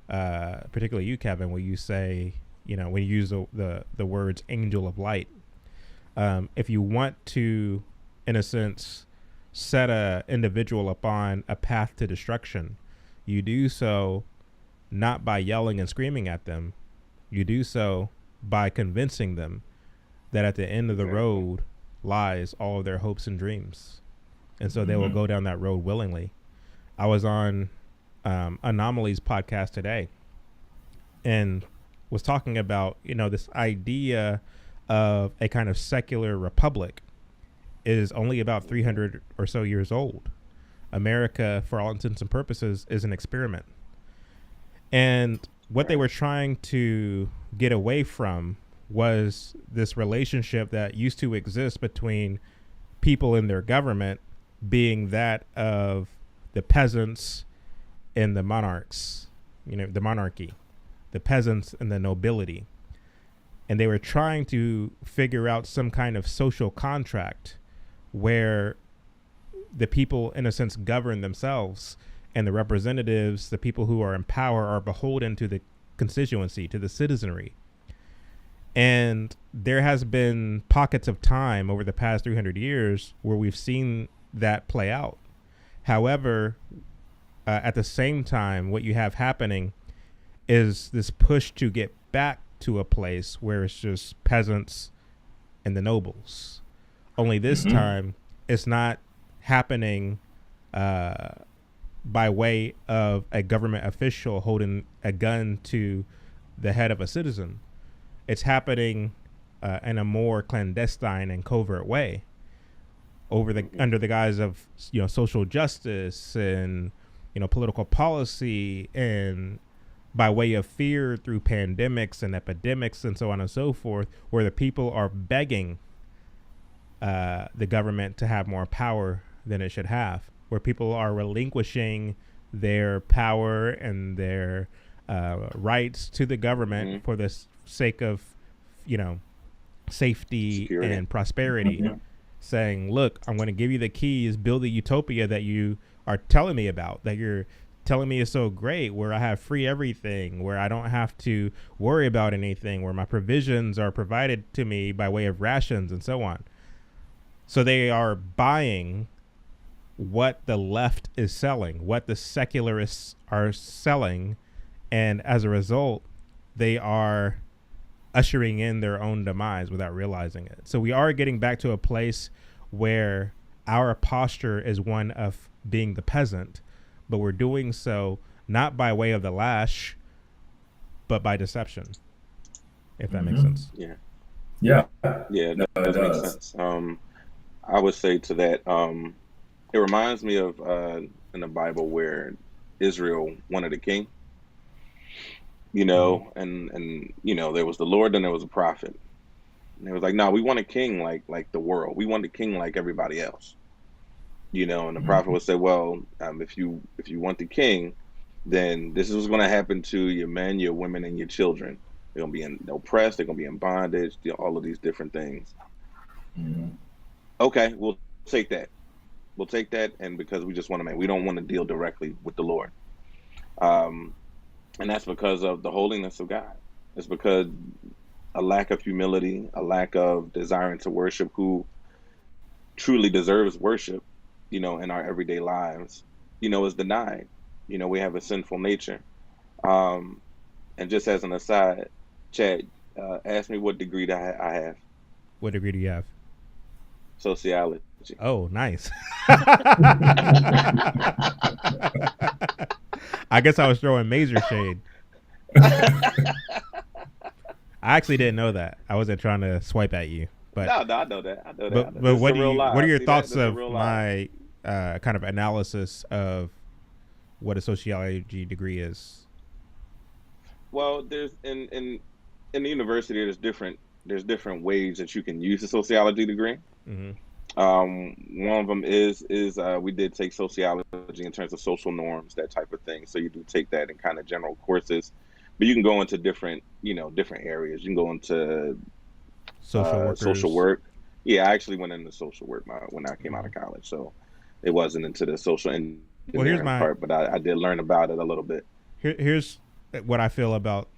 particularly you, Kevin, where you say, when you use the words angel of light. If you want to, in a sense, set a individual upon a path to destruction, you do so not by yelling and screaming at them. You do so by convincing them that at the end of the road lies all of their hopes and dreams. And so they will go down that road willingly. I was on Anomaly's podcast today and was talking about, this idea of a kind of secular republic is only about 300 or so years old. America, for all intents and purposes, is an experiment. And what they were trying to get away from was this relationship that used to exist between people and their government being that of the peasants and the monarchs, the monarchy, the peasants and the nobility. And they were trying to figure out some kind of social contract where the people, in a sense, govern themselves, and the representatives, the people who are in power, are beholden to the constituency, to the citizenry. And there has been pockets of time over the past 300 years where we've seen that play out. However, at the same time, what you have happening is this push to get back to a place where it's just peasants and the nobles. Only this time, it's not happening by way of a government official holding a gun to the head of a citizen. It's happening in a more clandestine and covert way, under the guise of social justice and political policy, and by way of fear through pandemics and epidemics and so on and so forth, where the people are begging the government to have more power than it should have, where people are relinquishing their power and their rights to the government for the sake of, safety Security. and prosperity, Mhm. saying, look, I'm going to give you the keys, build the utopia that you are telling me about, that you're telling me is so great, where I have free everything, where I don't have to worry about anything, where my provisions are provided to me by way of rations and so on. So they are buying what the left is selling, what the secularists are selling, and as a result, they are ushering in their own demise without realizing it. So we are getting back to a place where our posture is one of being the peasant, but we're doing so not by way of the lash, but by deception, if that makes sense. Yeah. Yeah. Yeah, No, that it does make does. sense. I would say to that, it reminds me of in the Bible where Israel wanted a king, Mm-hmm. and there was the Lord, then there was a prophet. And they was like, no, we want a king like the world. We want a king like everybody else. And the prophet Mhm. would say, well, if you want the king, then this is what's going to happen to your men, your women, and your children. They're going to be oppressed. They're going to be in bondage. All of these different things. Mhm. Okay, we'll take that. We'll take that, and because we just want to we don't want to deal directly with the Lord, um, and that's because of the holiness of God. It's because a lack of humility, a lack of desiring to worship who truly deserves worship, in our everyday lives, is denied. We have a sinful nature. Um, and just as an aside, Chad, ask me what degree that I have. What degree do you have? Sociology. Oh, nice. I guess I was throwing major shade. I actually didn't know that. I wasn't trying to swipe at you, but No, no, I know that. I know that. I but know. but This is what a do real you what are live. your See that? thoughts This is a of real live. my kind of analysis of what a sociology degree is? Well, there's in the university, there's different ways that you can use a sociology degree. Mm-hmm. One of them is we did take sociology in terms of social norms, that type of thing. So you do take that in kind of general courses, but you can go into different areas. You can go into Social social workers. work. Yeah, I actually went into social work when I came out Mm-hmm. of college, so it wasn't into the social Well, here's engineering my part, but I did learn about it a little bit. here's what I feel about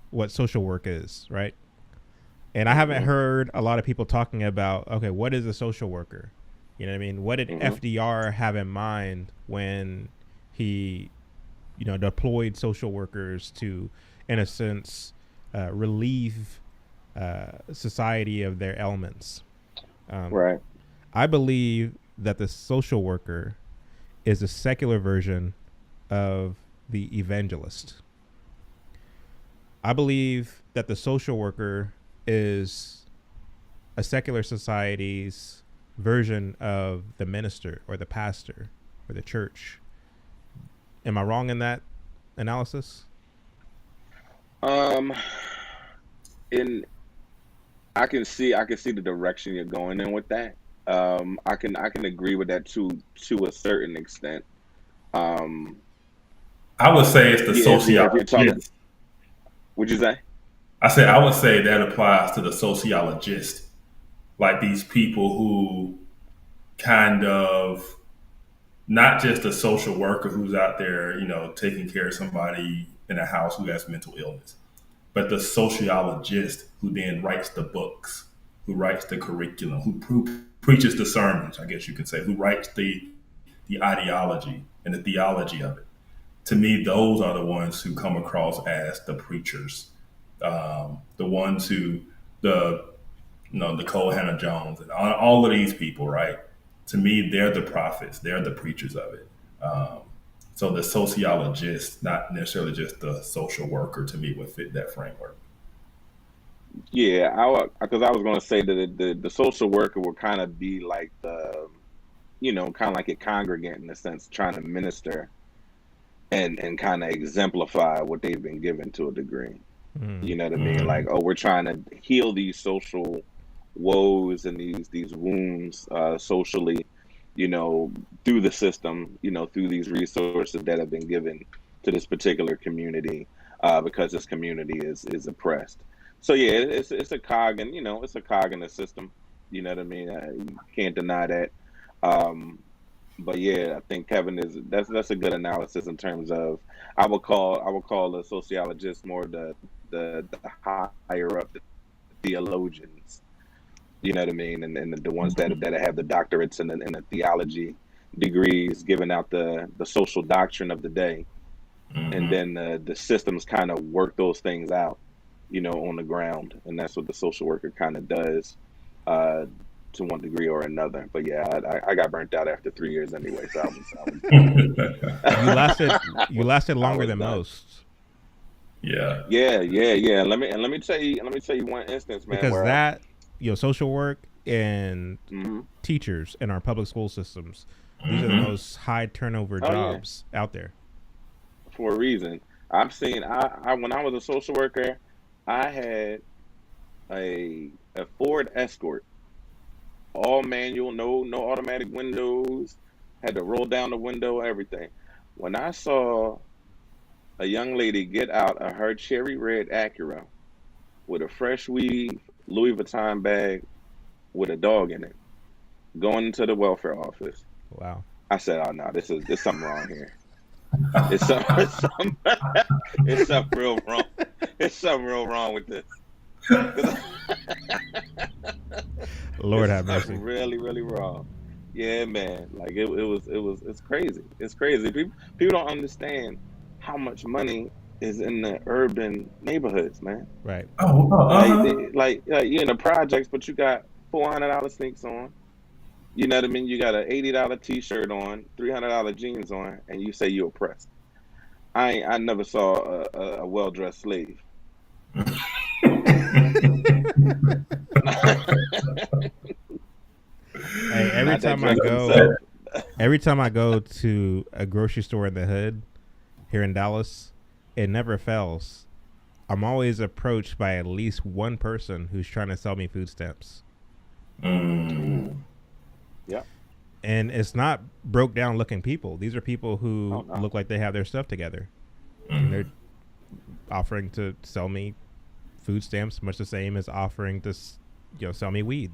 what social work is, right? And I haven't Hmm. heard a lot of people talking about, okay, what is a social worker? You know what I mean? What did Hmm. FDR have in mind when he, deployed social workers to, in a sense, relieve society of their ailments? Um, Right. I believe that the social worker is a secular version of the evangelist. I believe that the social worker is a secular society's version of the minister or the pastor or the church. Am I wrong in that analysis? Um, and I can see the direction you're going in with that. I can agree with that to a certain extent. Um, I would say it's the yeah, if you're talking, sociologist. would you say? I said I would say that applies to the sociologist, like these people who kind of not just a social worker who's out there, taking care of somebody in a house who has mental illness, but the sociologist who then writes the books, who writes the curriculum, who preaches the sermons, I guess you could say, who writes the ideology and the theology of it. To me, those are the ones who come across as the preachers, the ones who the Nicole Hannah Jones and all of these people, right? To me, they're the prophets, they're the preachers of it. Um, so the sociologist, not necessarily just the social worker, to me would fit that framework. Yeah, because I was going to say that the social worker will kind of be like kind of like a congregant in a sense, trying to minister and kind of exemplify what they've been given to a degree. Mm, You know what I mean? Mm-hmm. Like, oh, we're trying to heal these social woes and these wounds socially, you know, through the system, through these resources that have been given to this particular community because this community is oppressed. So yeah, it's a cog, and it's a cog in the system. You know what I mean? You can't deny that. Um, but yeah, I think Kevin is that's a good analysis in terms of I would call the sociologists more the higher up, the theologians. You know what I mean? And the ones that have the doctorates and the theology degrees, giving out the social doctrine of the day, and Mm-hmm. then the systems kind of work those things out, on the ground, and that's what the social worker kind of does, uh, to one degree or another. But yeah, I got burnt out after 3 years anyway, so I was done. You lasted you I lasted longer was than done. most Yeah. Yeah, yeah, yeah. Let me tell you one instance, man, because where that social work and hmm teachers in our public school systems, these are the Mm-hmm. most high turnover oh yeah, jobs out there. for a reason. I've seen I when I was a social worker, I had a Ford Escort, all manual, no automatic windows, had to roll down the window, everything. When I saw a young lady get out of her cherry red Acura with a fresh weave Louis Vuitton bag with a dog in it, going into the welfare office, Wow. I said, "Oh no, there's something wrong here. It's some, it's some, it's something real wrong. It's something real wrong with this. 'Cause Lord it's have something mercy. really, really wrong." Yeah, man. Like it's crazy. It's crazy. People don't understand how much money is in the urban neighborhoods, man. Right. Oh, Like uh-huh. like you're in the projects, but you got $400 sneaks on. You know what I mean? You got an $80 t-shirt on, $300 jeans on, and you say you're oppressed. I never saw a well dressed slave. Hey, Not that dressed themselves. every time I go to a grocery store in the hood here in Dallas, it never fails. I'm always approached by at least one person who's trying to sell me food stamps. Mm. Ooh, yep. And it's not broke down looking people. These are people Oh who no. look like they have their stuff together. And Mm. they're offering to sell me food stamps, much the same as offering to sell me weed.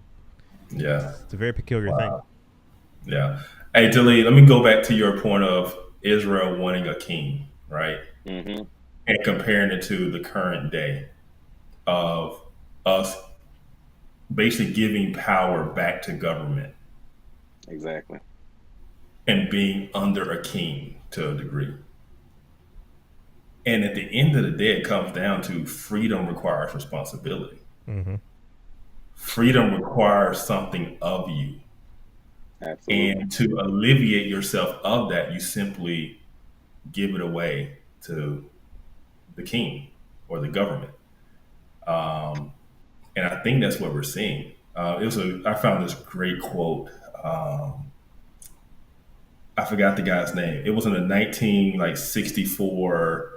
Yeah. It's a very peculiar thing. Yeah. Hey, Dilly, let me go back to your point of Israel wanting a king, right? Hmm. And comparing it to the current day of us basically giving power back to government Exactly. and being under a king to a degree. And at the end of the day, it comes down to freedom requires responsibility. Mm-hmm. Freedom requires something of you. Absolutely. And to alleviate yourself of that, you simply give it away to the king or the government. Um, and I think that's what we're seeing. I found this great quote. Um, I forgot the guy's name. It was in a 1964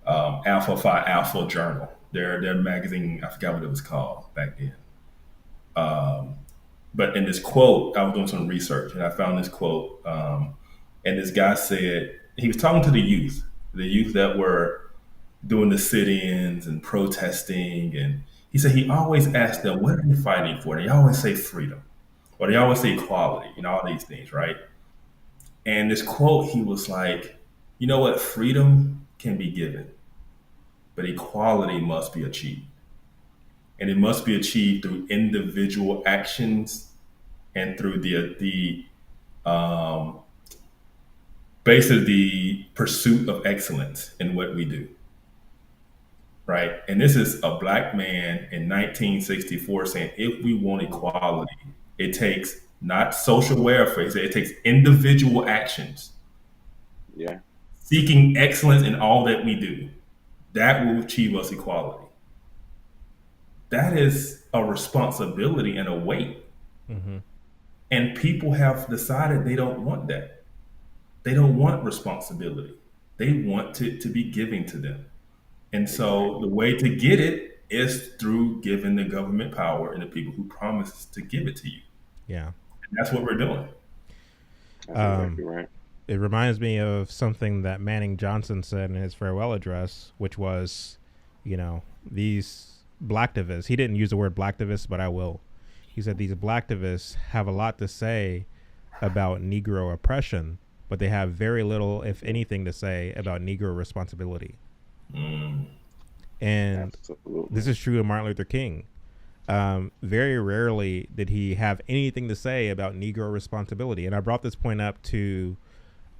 Alpha Phi Alpha journal. Their magazine. I forgot what it was called back then. Um, but in this quote, I was doing some research and I found this quote. And this guy said he was talking to the youth that were doing the sit-ins and protesting, and he said he always asked them, "What are they fighting for?" They always say freedom, or they always say equality, all these things, right? And this quote, he was like, "You know what? Freedom can be given, but equality must be achieved, and it must be achieved through individual actions and through the basically the pursuit of excellence in what we do." Right? And this is a black man in 1964 saying, if we want equality, it takes not social welfare, it takes individual actions, Yeah. seeking excellence in all that we do. That will achieve us equality. That is a responsibility and a weight. Mm-hmm. And people have decided they don't want that. They don't want responsibility. They want it to be given to them. And so the Exactly. way to get it is through giving the government power and the people who promise to give it to you. Yeah. And that's what we're doing. That's Um, exactly right. it reminds me of something that Manning Johnson said in his farewell address, which was, these blacktivists. He didn't use the word blacktivists, but I will. He said these blacktivists have a lot to say about Negro oppression, but they have very little, if anything, to say about Negro responsibility. And Absolutely. this is true of Martin Luther King. Very rarely did he have anything to say about Negro responsibility. And I brought this point up to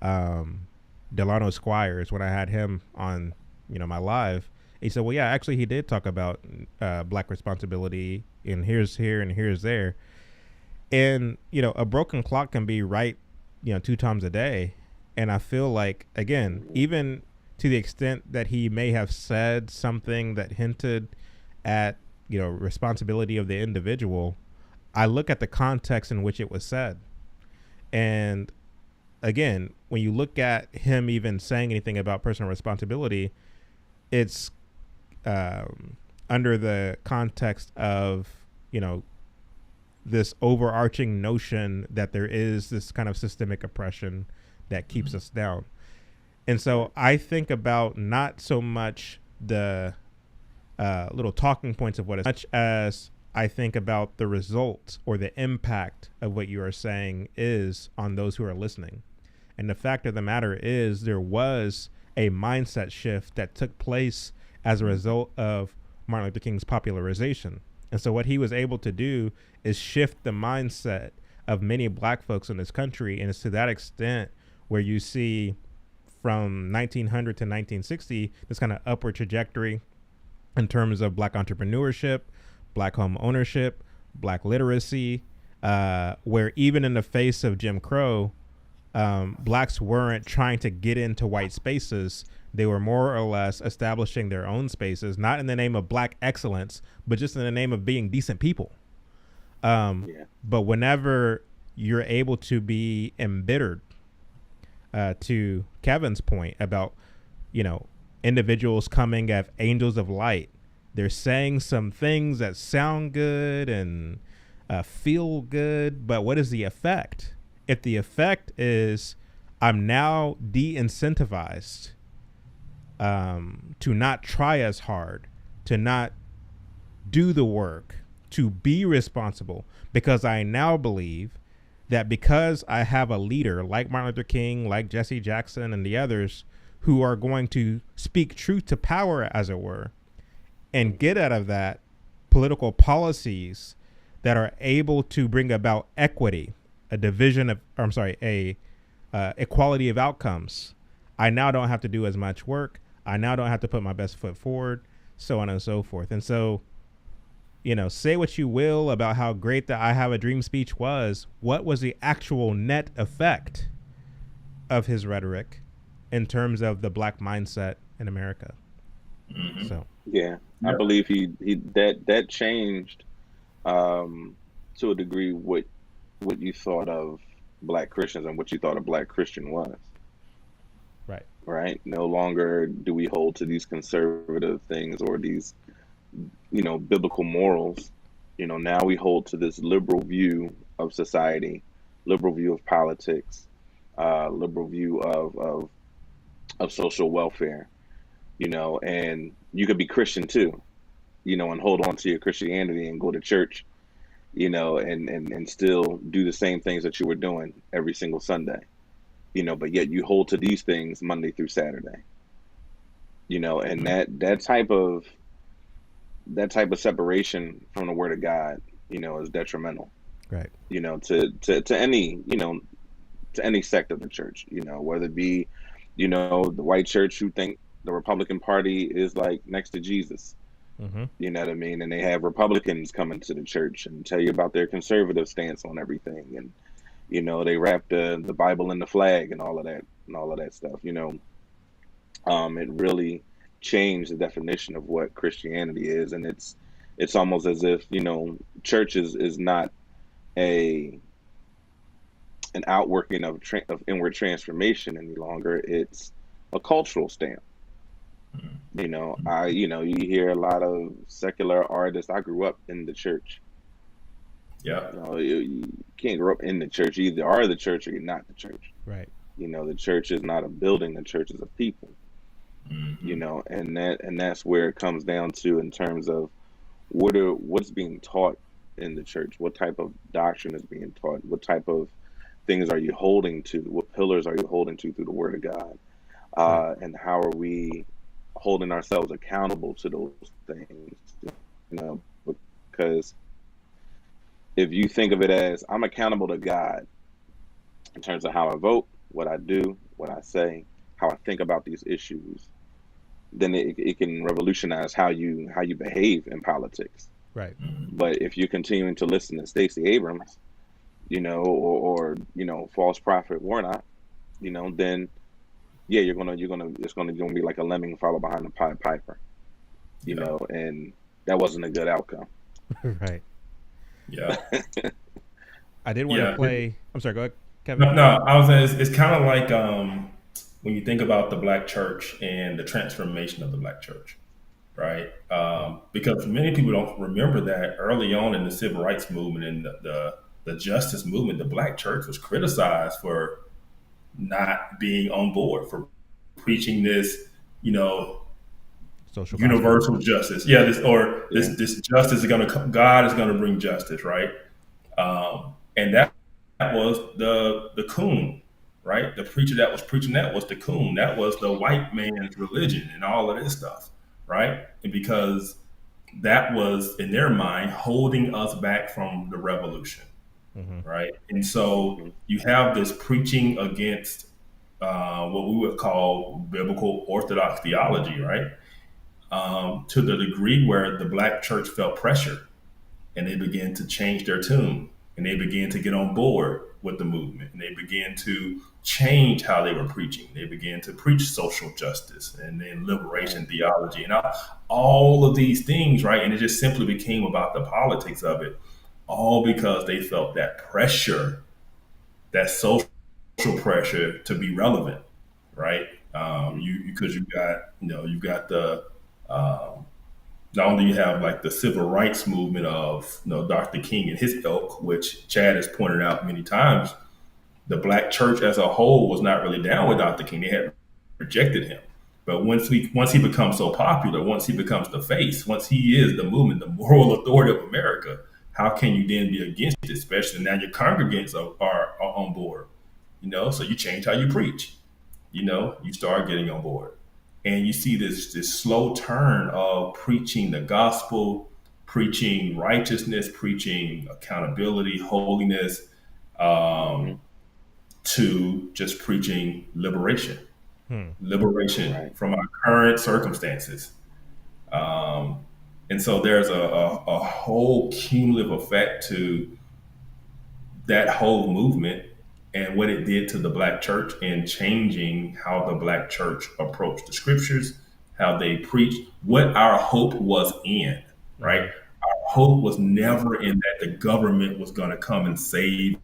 Delano Squires when I had him on, my live. He said, well, yeah, actually he did talk about black responsibility, and here's here and here's there. And, a broken clock can be right, 2 times a day. And I feel like, again, even to the extent that he may have said something that hinted at, responsibility of the individual, I look at the context in which it was said. And again, when you look at him even saying anything about personal responsibility, it's under the context of, this overarching notion that there is this kind of systemic oppression that keeps us down. And so I think about not so much the little talking points of what, as much as I think about the result or the impact of what you are saying is on those who are listening. And the fact of the matter is there was a mindset shift that took place as a result of Martin Luther King's popularization. And so what he was able to do is shift the mindset of many black folks in this country. And it's to that extent where you see from 1900 to 1960, this kind of upward trajectory in terms of black entrepreneurship, black home ownership, black literacy, where even in the face of Jim Crow, blacks weren't trying to get into white spaces. They were more or less establishing their own spaces, not in the name of black excellence, but just in the name of being decent people. But whenever you're able to be embittered, to Kevin's point about, individuals coming as angels of light, they're saying some things that sound good and feel good, but what is the effect? If the effect is I'm now de-incentivized to not try as hard, to not do the work, to be responsible, because I now believe that because I have a leader like Martin Luther King, like Jesse Jackson and the others who are going to speak truth to power, as it were, and get out of that political policies that are able to bring about equity, equality of outcomes. I now don't have to do as much work. I now don't have to put my best foot forward, so on and so forth. And so, say what you will about how great the I Have a Dream speech was. What was the actual net effect of his rhetoric in terms of the black mindset in America? Mm-hmm. So, yeah, I believe he that changed to a degree what you thought of black Christians and what you thought a black Christian was. Right. No longer do we hold to these conservative things or these, biblical morals. Now we hold to this liberal view of society, liberal view of politics, liberal view of social welfare, and you could be Christian too, and hold on to your Christianity and go to church, and still do the same things that you were doing every single Sunday. But yet you hold to these things Monday through Saturday, and that type of separation from the Word of God, is detrimental, right. To any sect of the church, whether it be, the white church who think the Republican Party is like next to Jesus, you know what I mean? And they have Republicans coming to the church and tell you about their conservative stance on everything. And, they wrap the Bible in the flag and all of that stuff, it really changed the definition of what Christianity is. And it's almost as if, church is not an outworking of inward transformation any longer. It's a cultural stamp. You hear a lot of secular artists. I grew up in the church. Yeah. You can't grow up in the church. You either are the church or you're not the church. Right. The church is not a building. The church is a people. Mm-hmm. And that's where it comes down to in terms of what's being taught in the church? What type of doctrine is being taught? What type of things are you holding to? What pillars are you holding to through the Word of God? Right. And how are we holding ourselves accountable to those things? You know, because if you think of it as I'm accountable to God in terms of how I vote, what I do, what I say, how I think about these issues, then it can revolutionize how you behave in politics. Right. But if you're continuing to listen to Stacey Abrams, or false prophet Warnock, then yeah, you're gonna it's gonna be like a lemming follow behind the Pied Piper, Yeah. and that wasn't a good outcome. Right. Yeah. I did want to Yeah. play. I'm sorry. Go ahead, Kevin. No, I was saying it's kind of like when you think about the black church and the transformation of the black church, right? Because many people don't remember that early on in the civil rights movement and the justice movement, the black church was criticized for not being on board, for preaching this, you know, Social gospel. universal justice. Yeah, Yeah. this justice is going to God is going to bring justice, right? And that was the coon, right? The preacher that was preaching that was the coon. That was the white man's religion and all of this stuff, right? And because that was in their mind holding us back from the revolution, Mm-hmm. right? And so Hmm. you have this preaching against what we would call biblical orthodox theology, right? To the degree where the black church felt pressure and they began to change their tune and they began to get on board with the movement and they began to change how they were preaching. They began to preach social justice and then Right. liberation theology and all of these things, right? And it just simply became about the politics of it, all because they felt that pressure, that social pressure to be relevant, right? You because you got you've got the not only you have like the civil rights movement of Dr. King and his ilk, which Chad has pointed out many times, the black church as a whole was not really down with Dr. King. They had rejected him. But once he becomes so popular, once he becomes the face, once he is the movement, the moral authority of America, how can you then be against it? Especially now your congregants are on board. So you change how you preach. You start getting on board, and you see this slow turn of preaching the gospel, preaching righteousness, preaching accountability, holiness, um, Hmm. to just preaching liberation, Hmm. liberation Right. from our current circumstances. Um, and so there's a whole cumulative effect to that whole movement and what it did to the black church and changing how the black church approached the scriptures, how they preached, what our hope was in, right? Mm-hmm. Our hope was never in that the government was going to come and save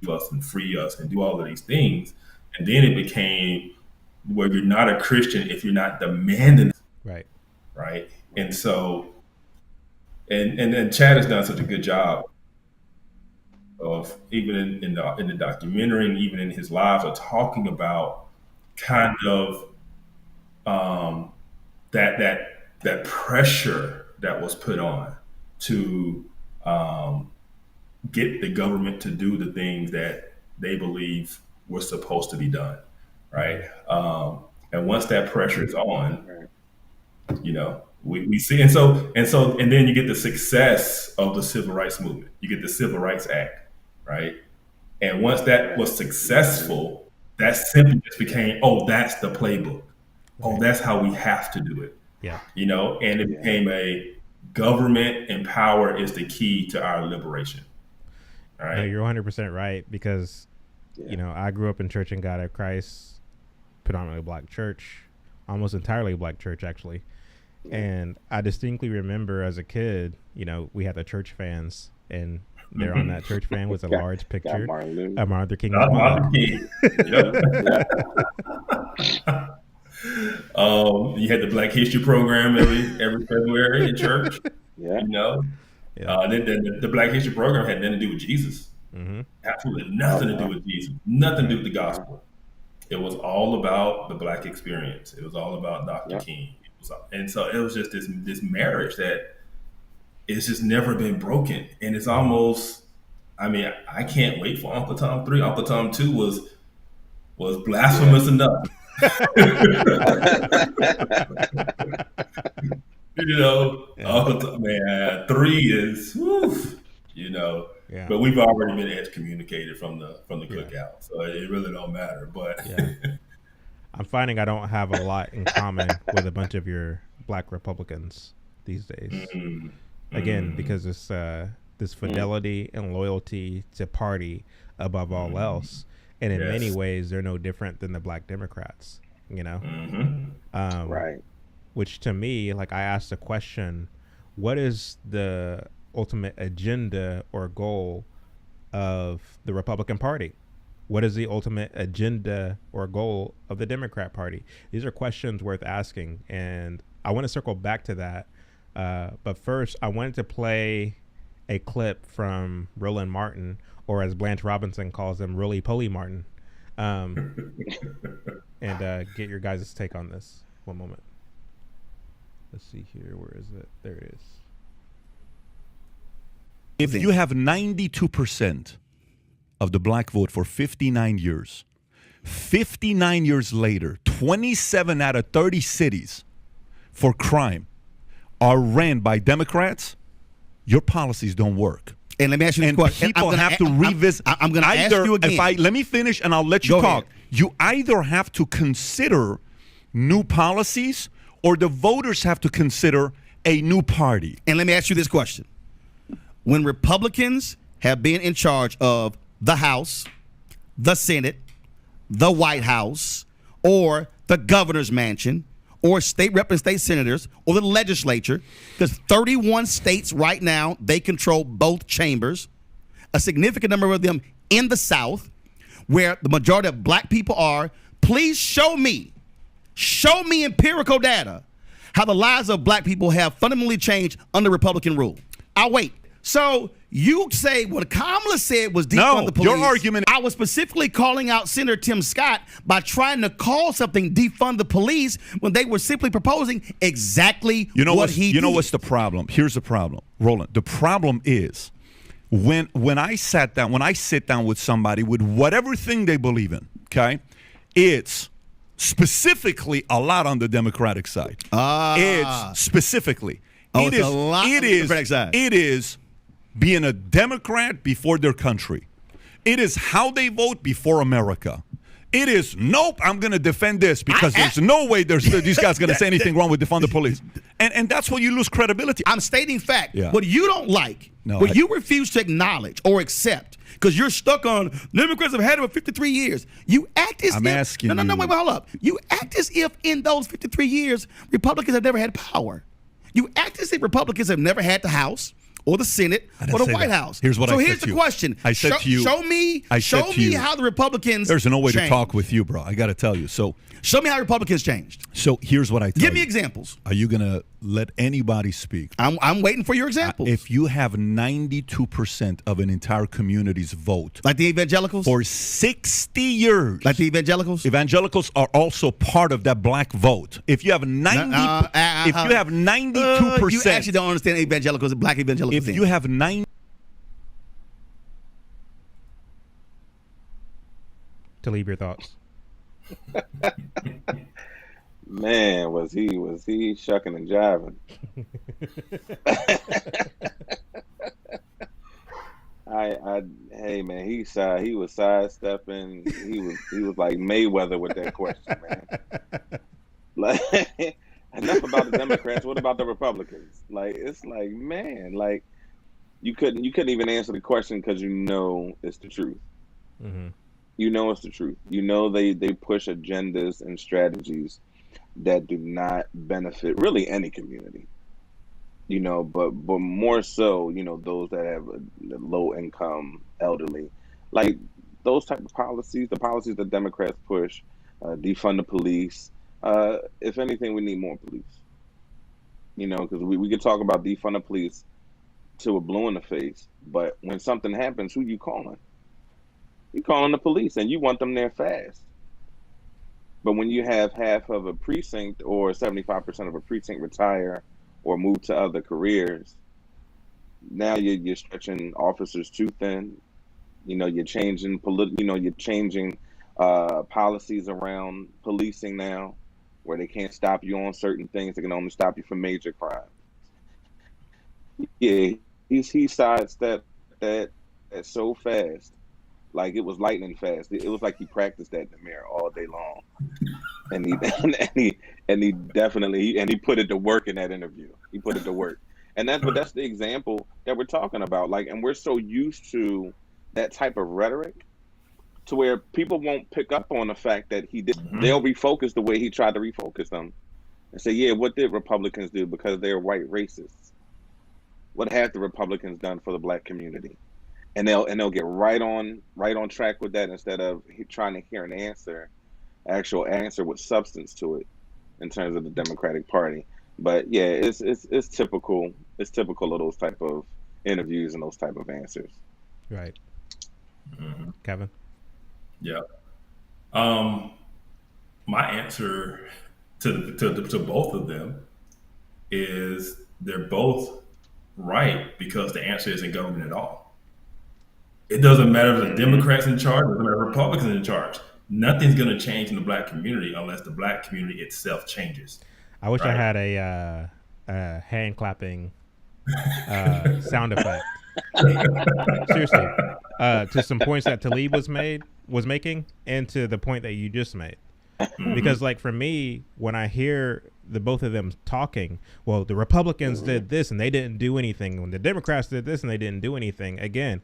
us and free us and do all of these things. And then it became where you're not a Christian if you're not demanding, Right. right? And Right. so, and then Chad has done such a good job of even in the documentary and even in his lives of talking about kind of um, that pressure that was put on to um, get the government to do the things that they believe were supposed to be done, Mm-hmm. right? And once that pressure is on, Right. we see, and then you get the success of the civil rights movement. You get the Civil Rights Act, right? And once that Right. was Hmm. successful, that simply just became, oh, that's the playbook. Oh, Right. that's how we have to do it. Yeah. And it Yeah. became a government and power is the key to our liberation. All No, right. you're 100% right because Yeah. I grew up in Church and God of Christ, predominantly black church, almost entirely black church actually. Yeah. And I distinctly remember as a kid, we had the church fans, and there on Mm-hmm. that church fan was a Got large got picture Martin Luther. of Martin Luther King's Not mug. Martin King. Hmm. Yep. Yeah. You had the Black History program every February in church. Yeah. You know, Yeah. then the Black History program had nothing to do with Jesus. Mm-hmm. Absolutely Oh nothing to do no. with Jesus. Nothing to do Right. with the No. gospel. It was all about the black experience. It was all about Dr. Yep. King. And so it was just this marriage that it's just never been broken, and it's almost. I mean, I can't wait for Uncle Tom 3. Uncle Tom 2 was Yeah. blasphemous enough. Yeah. Uncle Tom, man, 3 is, woof, you know. Yeah. But we've already been excommunicated from the Yeah. cookout, so it really don't matter. But Yeah. I'm finding I don't have a lot in common with a bunch of your black Republicans these days. mm, Again, mm, because this fidelity and loyalty to party above all else, and in many yes, ways they're no different than the black Democrats. hmm Um, Right. which to me, like I asked the question, what is the ultimate agenda or goal of the Republican Party? What is the ultimate agenda or goal of the Democrat Party? These are questions worth asking, and I want to circle back to that. But first, I wanted to play a clip from Roland Martin, or as Blanche Robinson calls him, Roly Poly Martin, um, and get your guys' take on this. One moment. Let's see here. Where is it? There it is. If you have 92% of the black vote for 59 years, 59 years later, 27 out of 30 cities for crime are ran by Democrats, your policies don't work. And let me ask you this And question. people have to revisit. I'm going to ask you again. Let me finish and I'll let you Go talk. ahead. You either have to consider new policies or the voters have to consider a new party. And let me ask you this question. When Republicans have been in charge of the House, the Senate, the White House, or the governor's mansion, or state rep and state senators, or the legislature, because 31 states right now, they control both chambers, a significant number of them in the South, where the majority of black people are. Please show me empirical data how the lives of black people have fundamentally changed under Republican rule. I'll wait. So you say what Kamala said was defund the police. Your argument. I was specifically calling out Senator Tim Scott by trying to call something defund the police when they were simply proposing exactly what he did. You know what's the problem? Here's the problem, Roland. The problem is when I sit down with somebody with whatever thing they believe in, okay, it's specifically a lot on the Democratic side. It's specifically. Oh, it's a lot on the Democratic side. It is being a Democrat before their country. It is how they vote before America. It is, nope, I'm going to defend this because there's no way these guys going to say anything wrong with defund the police. And that's where you lose credibility. I'm stating fact. Yeah. What you don't like, what you refuse to acknowledge or accept, because you're stuck on Democrats have had it for 53 years. You act as I'm if. asking No, wait, hold up. You act as if in those 53 years, Republicans have never had power. You act as if Republicans have never had the House or the Senate or the White House. Here's what I said here's to the you. question. I said to you. Show me how the Republicans There's no way to changed. talk with you, bro. I got to tell you. Show me how Republicans changed. So here's what I tell you. Give me examples. Are you going to let anybody speak? I'm waiting for your examples. If you have 92% of an entire community's vote, like the evangelicals? for 60 years. Like the evangelicals? Evangelicals are also part of that black vote. If you have 92%, you actually don't understand evangelicals, black evangelicals. if you have 90, To leave your thoughts. Man, was he shucking and jiving? Hey man, he was sidestepping. He was like Mayweather with that question, man. Like, enough about the Democrats. What about the Republicans? Like, it's like, man, like you couldn't even answer the question because you know it's the truth. Mm-hmm. You know it's the truth. You know they push agendas and strategies that do not benefit really any community. You know, but more so, you know, those that have a low income, elderly, like those type of policies, the policies that Democrats push, defund the police. If anything, we need more police. You know, because we can talk about defund the police till we're blue in the face, but when something happens, who you calling? You calling the police, and you want them there fast. But when you have half of a precinct or 75% of a precinct retire or move to other careers, Now you're stretching officers too thin. You're changing you're changing policies around policing now, where they can't stop you on certain things. They can only stop you for major crimes. Yeah, he sidestepped that so fast, like it was lightning fast. It was like he practiced that in the mirror all day long, and he and he definitely and he put it to work in that interview. He put it to work, and that's the example that we're talking about. Like, and we're so used to that type of rhetoric to where people won't pick up on the fact that he did. They'll refocus the way he tried to refocus them and say, "Yeah, what did Republicans do because they're white racists? What have the Republicans done for the black community?" And they'll get right on track with that instead of trying to hear an actual answer with substance to it in terms of the Democratic Party. But yeah, it's typical. It's typical of those type of interviews and those type of answers. Right. Kevin? Yeah. My answer to both of them is they're both right, because the answer isn't government at all. It doesn't matter if the Democrats in charge, it doesn't matter if Republicans in charge. Nothing's going to change in the black community unless the black community itself changes. I wish I Right. had a hand clapping sound effect. Seriously, to some points that Talib was making, and to the point that you just made. Because, like, for me, when I hear the both of them talking, well, the Republicans did this and they didn't do anything. When the Democrats did this and they didn't do anything. Again,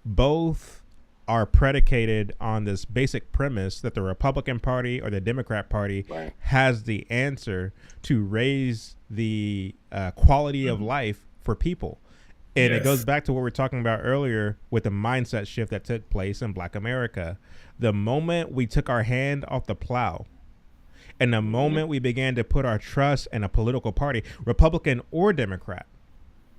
both are predicated on this basic premise that the Republican Party or the Democrat Party Right. has the answer to raise the quality of life for people. And it Yes. goes back to what we were talking about earlier with the mindset shift that took place in Black America. The moment we took our hand off the plow, and the moment we began to put our trust in a political party, Republican or Democrat,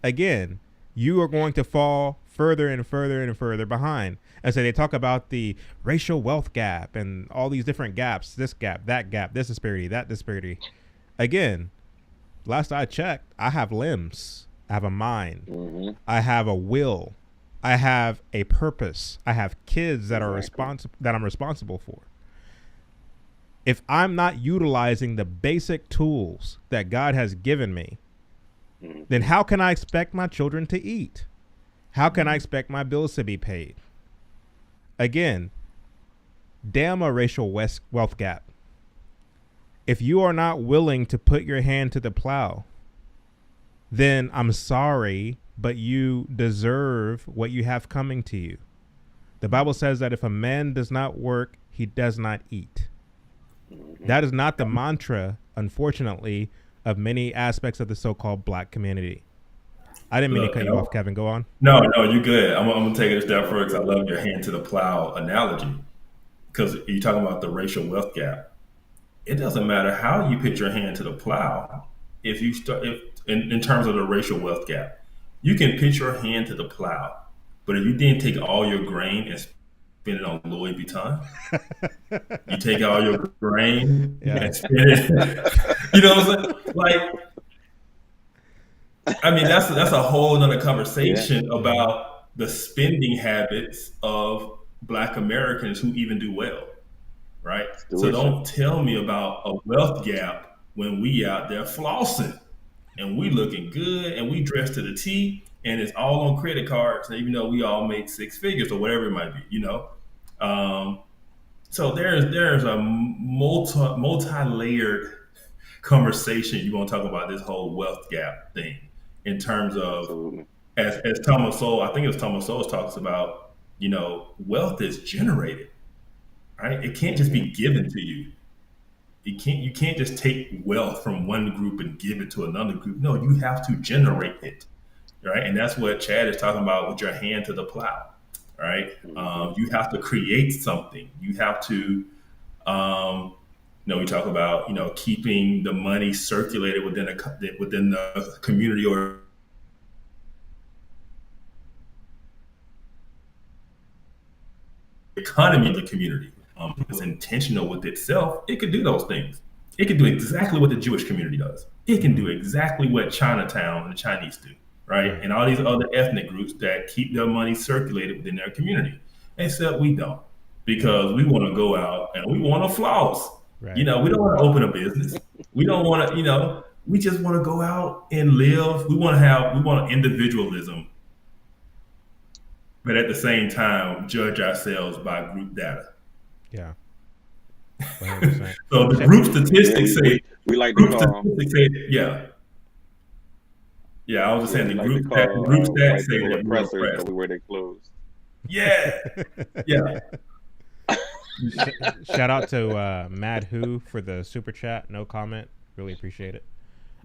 again, you are going to fall further and further and further behind. And so they talk about the racial wealth gap and all these different gaps, this gap, this disparity, that disparity. Again, last I checked, I have limbs. I have a mind. I have a will. I have a purpose. I have kids that are that I'm responsible for. If I'm not utilizing the basic tools that God has given me, then how can I expect my children to eat? How can I expect my bills to be paid? Again, damn a racial wealth gap. If you are not willing to put your hand to the plow, then I'm sorry, but you deserve what you have coming to you. The Bible says that if a man does not work, he does not eat. That is not the mantra, unfortunately, of many aspects of the so-called black community. I didn't mean to cut you off, Kevin. Go on. No, you're good. I'm going to take it a step further because I love your hand to the plow analogy. Because you're talking about the racial wealth gap. It doesn't matter how you put your hand to the plow. If in terms of the racial wealth gap, you can put your hand to the plow, but if you didn't take all your grain and spend it on Louis Vuitton, you take all your grain and spend it. You know what I'm saying? Like, I mean, that's a whole nother conversation about the spending habits of Black Americans who even do well, right? So don't tell me about a wealth gap when we out there flossing and we looking good and we dressed to the T and it's all on credit cards, and even though we all make six figures or whatever it might be, you know. So there's a multi-layered conversation you want to talk about this whole wealth gap thing in terms of as Thomas Sowell, I think it was Thomas Sowell talks about, you know, wealth is generated, right? It can't just be given to you. You can't just take wealth from one group and give it to another group. No, you have to generate it, right? And that's what Chad is talking about with your hand to the plow, right? You have to create something. You have to, you know, we talk about, you know, keeping the money circulated within the community or economy of the community. If it's intentional with itself, it could do those things. It can do exactly what the Jewish community does. It can do exactly what Chinatown and the Chinese do. right? Right. And all these other ethnic groups that keep their money circulated within their community. Except we don't, because we want to go out and we want to floss. Right. We don't want to open a business. We don't want to, we just want to go out and live. We want individualism, but at the same time, judge ourselves by group data. Yeah. 100%. So the Sh- group Yeah, statistics say, we like to group call statistics say, yeah. Yeah, I was just yeah saying we like to the group call stats white say people that we're oppressors, but oppressed. we wear their clothes. Yeah, yeah. Shout out to Mad Who for the super chat. No comment. Really appreciate it.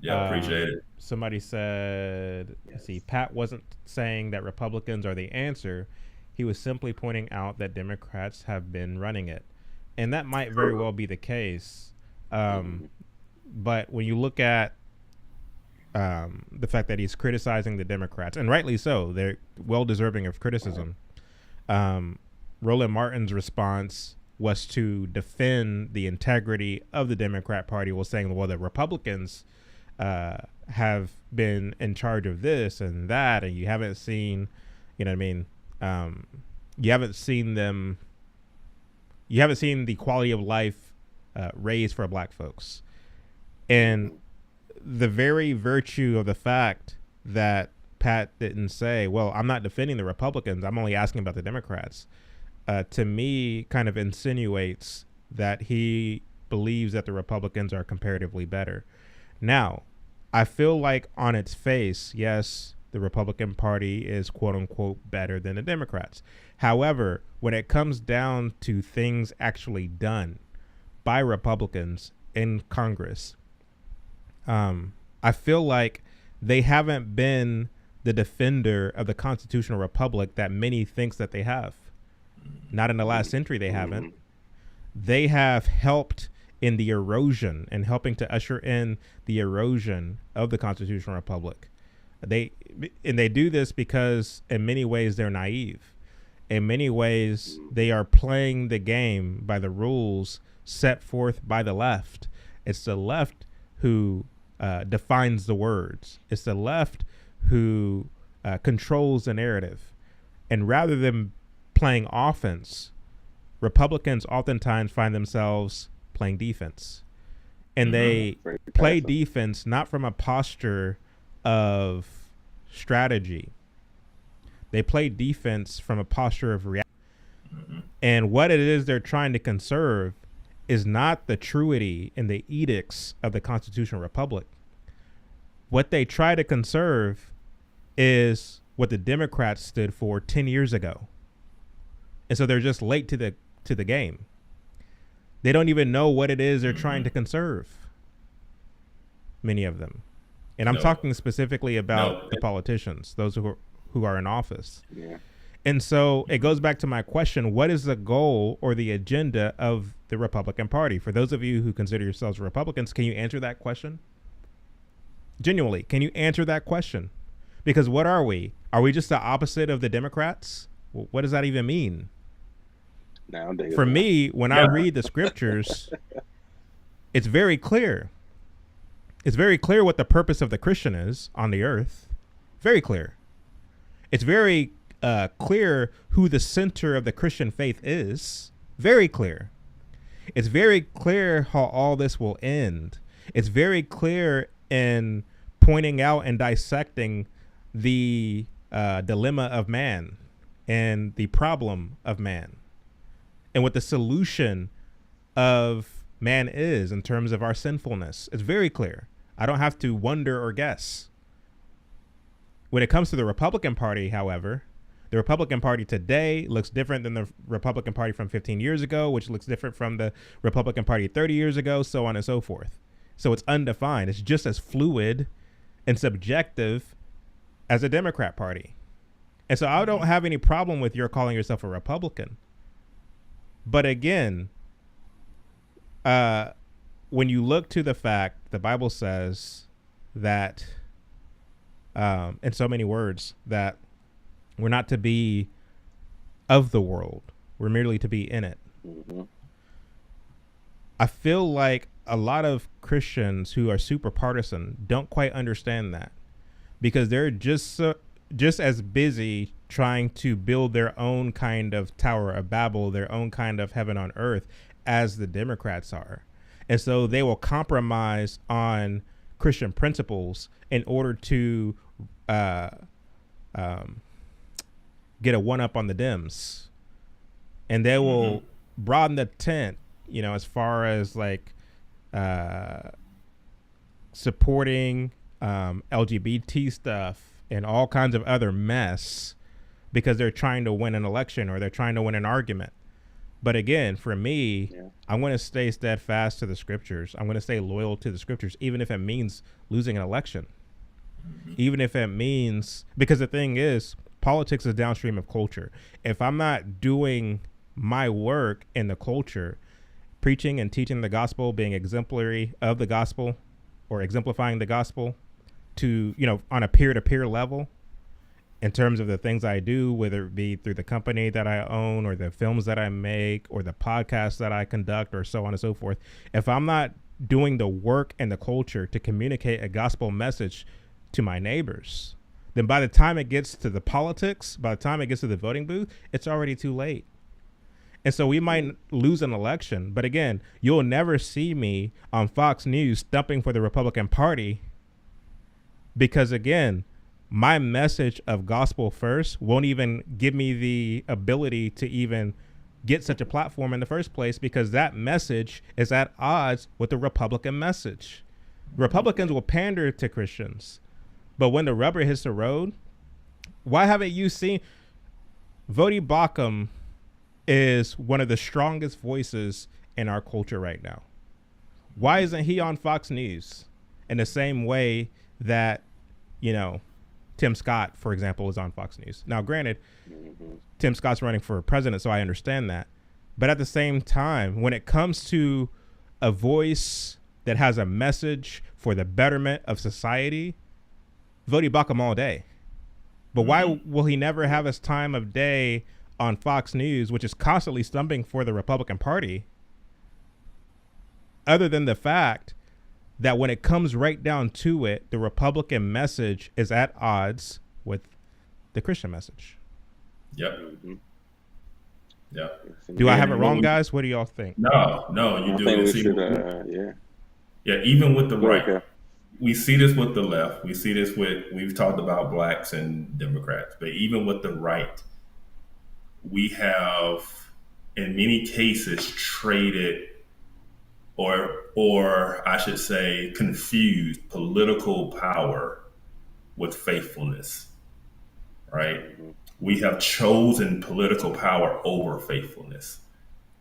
Yeah, appreciate it. Somebody said, let's see, Pat wasn't saying that Republicans are the answer. He was simply pointing out that Democrats have been running it. And that might very well be the case. But when you look at the fact that he's criticizing the Democrats, and rightly so, they're well deserving of criticism. Roland Martin's response was to defend the integrity of the Democrat Party, while saying, well, the Republicans have been in charge of this and that, and you haven't seen, you know what I mean? You haven't seen the quality of life raised for black folks. And the very virtue of the fact that Pat didn't say, well, I'm not defending the Republicans, I'm only asking about the Democrats, to me kind of insinuates that he believes that the Republicans are comparatively better. Now, I feel like on its face, yes, the Republican Party is quote unquote better than the Democrats. However, when it comes down to things actually done by Republicans in Congress, I feel like they haven't been the defender of the constitutional republic that many thinks that they have. Not in the last century, they haven't. They have helped in the erosion and helping to usher in the erosion of the constitutional republic. They do this because in many ways they're naive. In many ways, they are playing the game by the rules set forth by the left. It's the left who defines the words. It's the left who controls the narrative. And rather than playing offense, Republicans oftentimes find themselves playing defense. And they play defense not from a posture of strategy. They play defense from a posture of reality. And what it is they're trying to conserve is not the truity and the edicts of the constitutional republic. What they try to conserve is what the Democrats stood for 10 years ago. And so they're just late to the game. They don't even know what it is they're trying to conserve. Many of them. And I'm talking specifically about the politicians, those who are in office. Yeah. And so it goes back to my question, what is the goal or the agenda of the Republican Party? For those of you who consider yourselves Republicans, can you answer that question? Genuinely, can you answer that question? Because what are we? Are we just the opposite of the Democrats? What does that even mean? Nowadays, For me, when I read the scriptures, it's very clear. It's very clear what the purpose of the Christian is on the earth. Very clear. It's very clear who the center of the Christian faith is. Very clear. It's very clear how all this will end. It's very clear in pointing out and dissecting the dilemma of man and the problem of man and what the solution of man is in terms of our sinfulness. It's very clear. I don't have to wonder or guess. When it comes to the Republican Party, however, the Republican Party today looks different than the Republican Party from 15 years ago, which looks different from the Republican Party 30 years ago, so on and so forth. So it's undefined. It's just as fluid and subjective as a Democrat Party. And so I don't have any problem with your calling yourself a Republican. But again, when you look to the fact, the Bible says that, in so many words, that we're not to be of the world. We're merely to be in it. Mm-hmm. I feel like a lot of Christians who are super partisan don't quite understand that. because they're just as busy trying to build their own kind of Tower of Babel, their own kind of heaven on earth, as the Democrats are. And so they will compromise on Christian principles in order to get a one-up on the Dems. And they will broaden the tent, you know, as far as like supporting LGBT stuff and all kinds of other mess because they're trying to win an election or they're trying to win an argument. But again, for me, I'm going to stay steadfast to the scriptures. I'm going to stay loyal to the scriptures, even if it means losing an election. Even if it means, because the thing is, politics is downstream of culture. If I'm not doing my work in the culture, preaching and teaching the gospel, being exemplary of the gospel or exemplifying the gospel to, you know, on a peer-to-peer level, in terms of the things I do, whether it be through the company that I own or the films that I make or the podcasts that I conduct or so on and so forth, if I'm not doing the work and the culture to communicate a gospel message to my neighbors, then by the time it gets to the politics, by the time it gets to the voting booth, it's already too late. And so we might lose an election, but again, you'll never see me on Fox News stumping for the Republican Party because, again, my message of gospel first won't even give me the ability to even get such a platform in the first place, because that message is at odds with the Republican message. Republicans will pander to Christians, but when the rubber hits the road, why haven't you seen Vodi Bakum is one of the strongest voices in our culture right now? Why isn't he on Fox News in the same way that, you know, Tim Scott, for example, is on Fox News? Now, granted, Tim Scott's running for president, so I understand that. But at the same time, when it comes to a voice that has a message for the betterment of society, Vodi Bakum all day. But why will he never have his time of day on Fox News, which is constantly stumping for the Republican Party, other than the fact that when it comes right down to it, the Republican message is at odds with the Christian message? Yep. Yeah. Do I have it wrong, guys? What do y'all think? No, you I do. think we See, should, yeah, even with the right. Okay. We see this with the left. We see this we've talked about blacks and Democrats, but even with the right, we have, in many cases, traded or I should say, confused political power with faithfulness, right? We have chosen political power over faithfulness.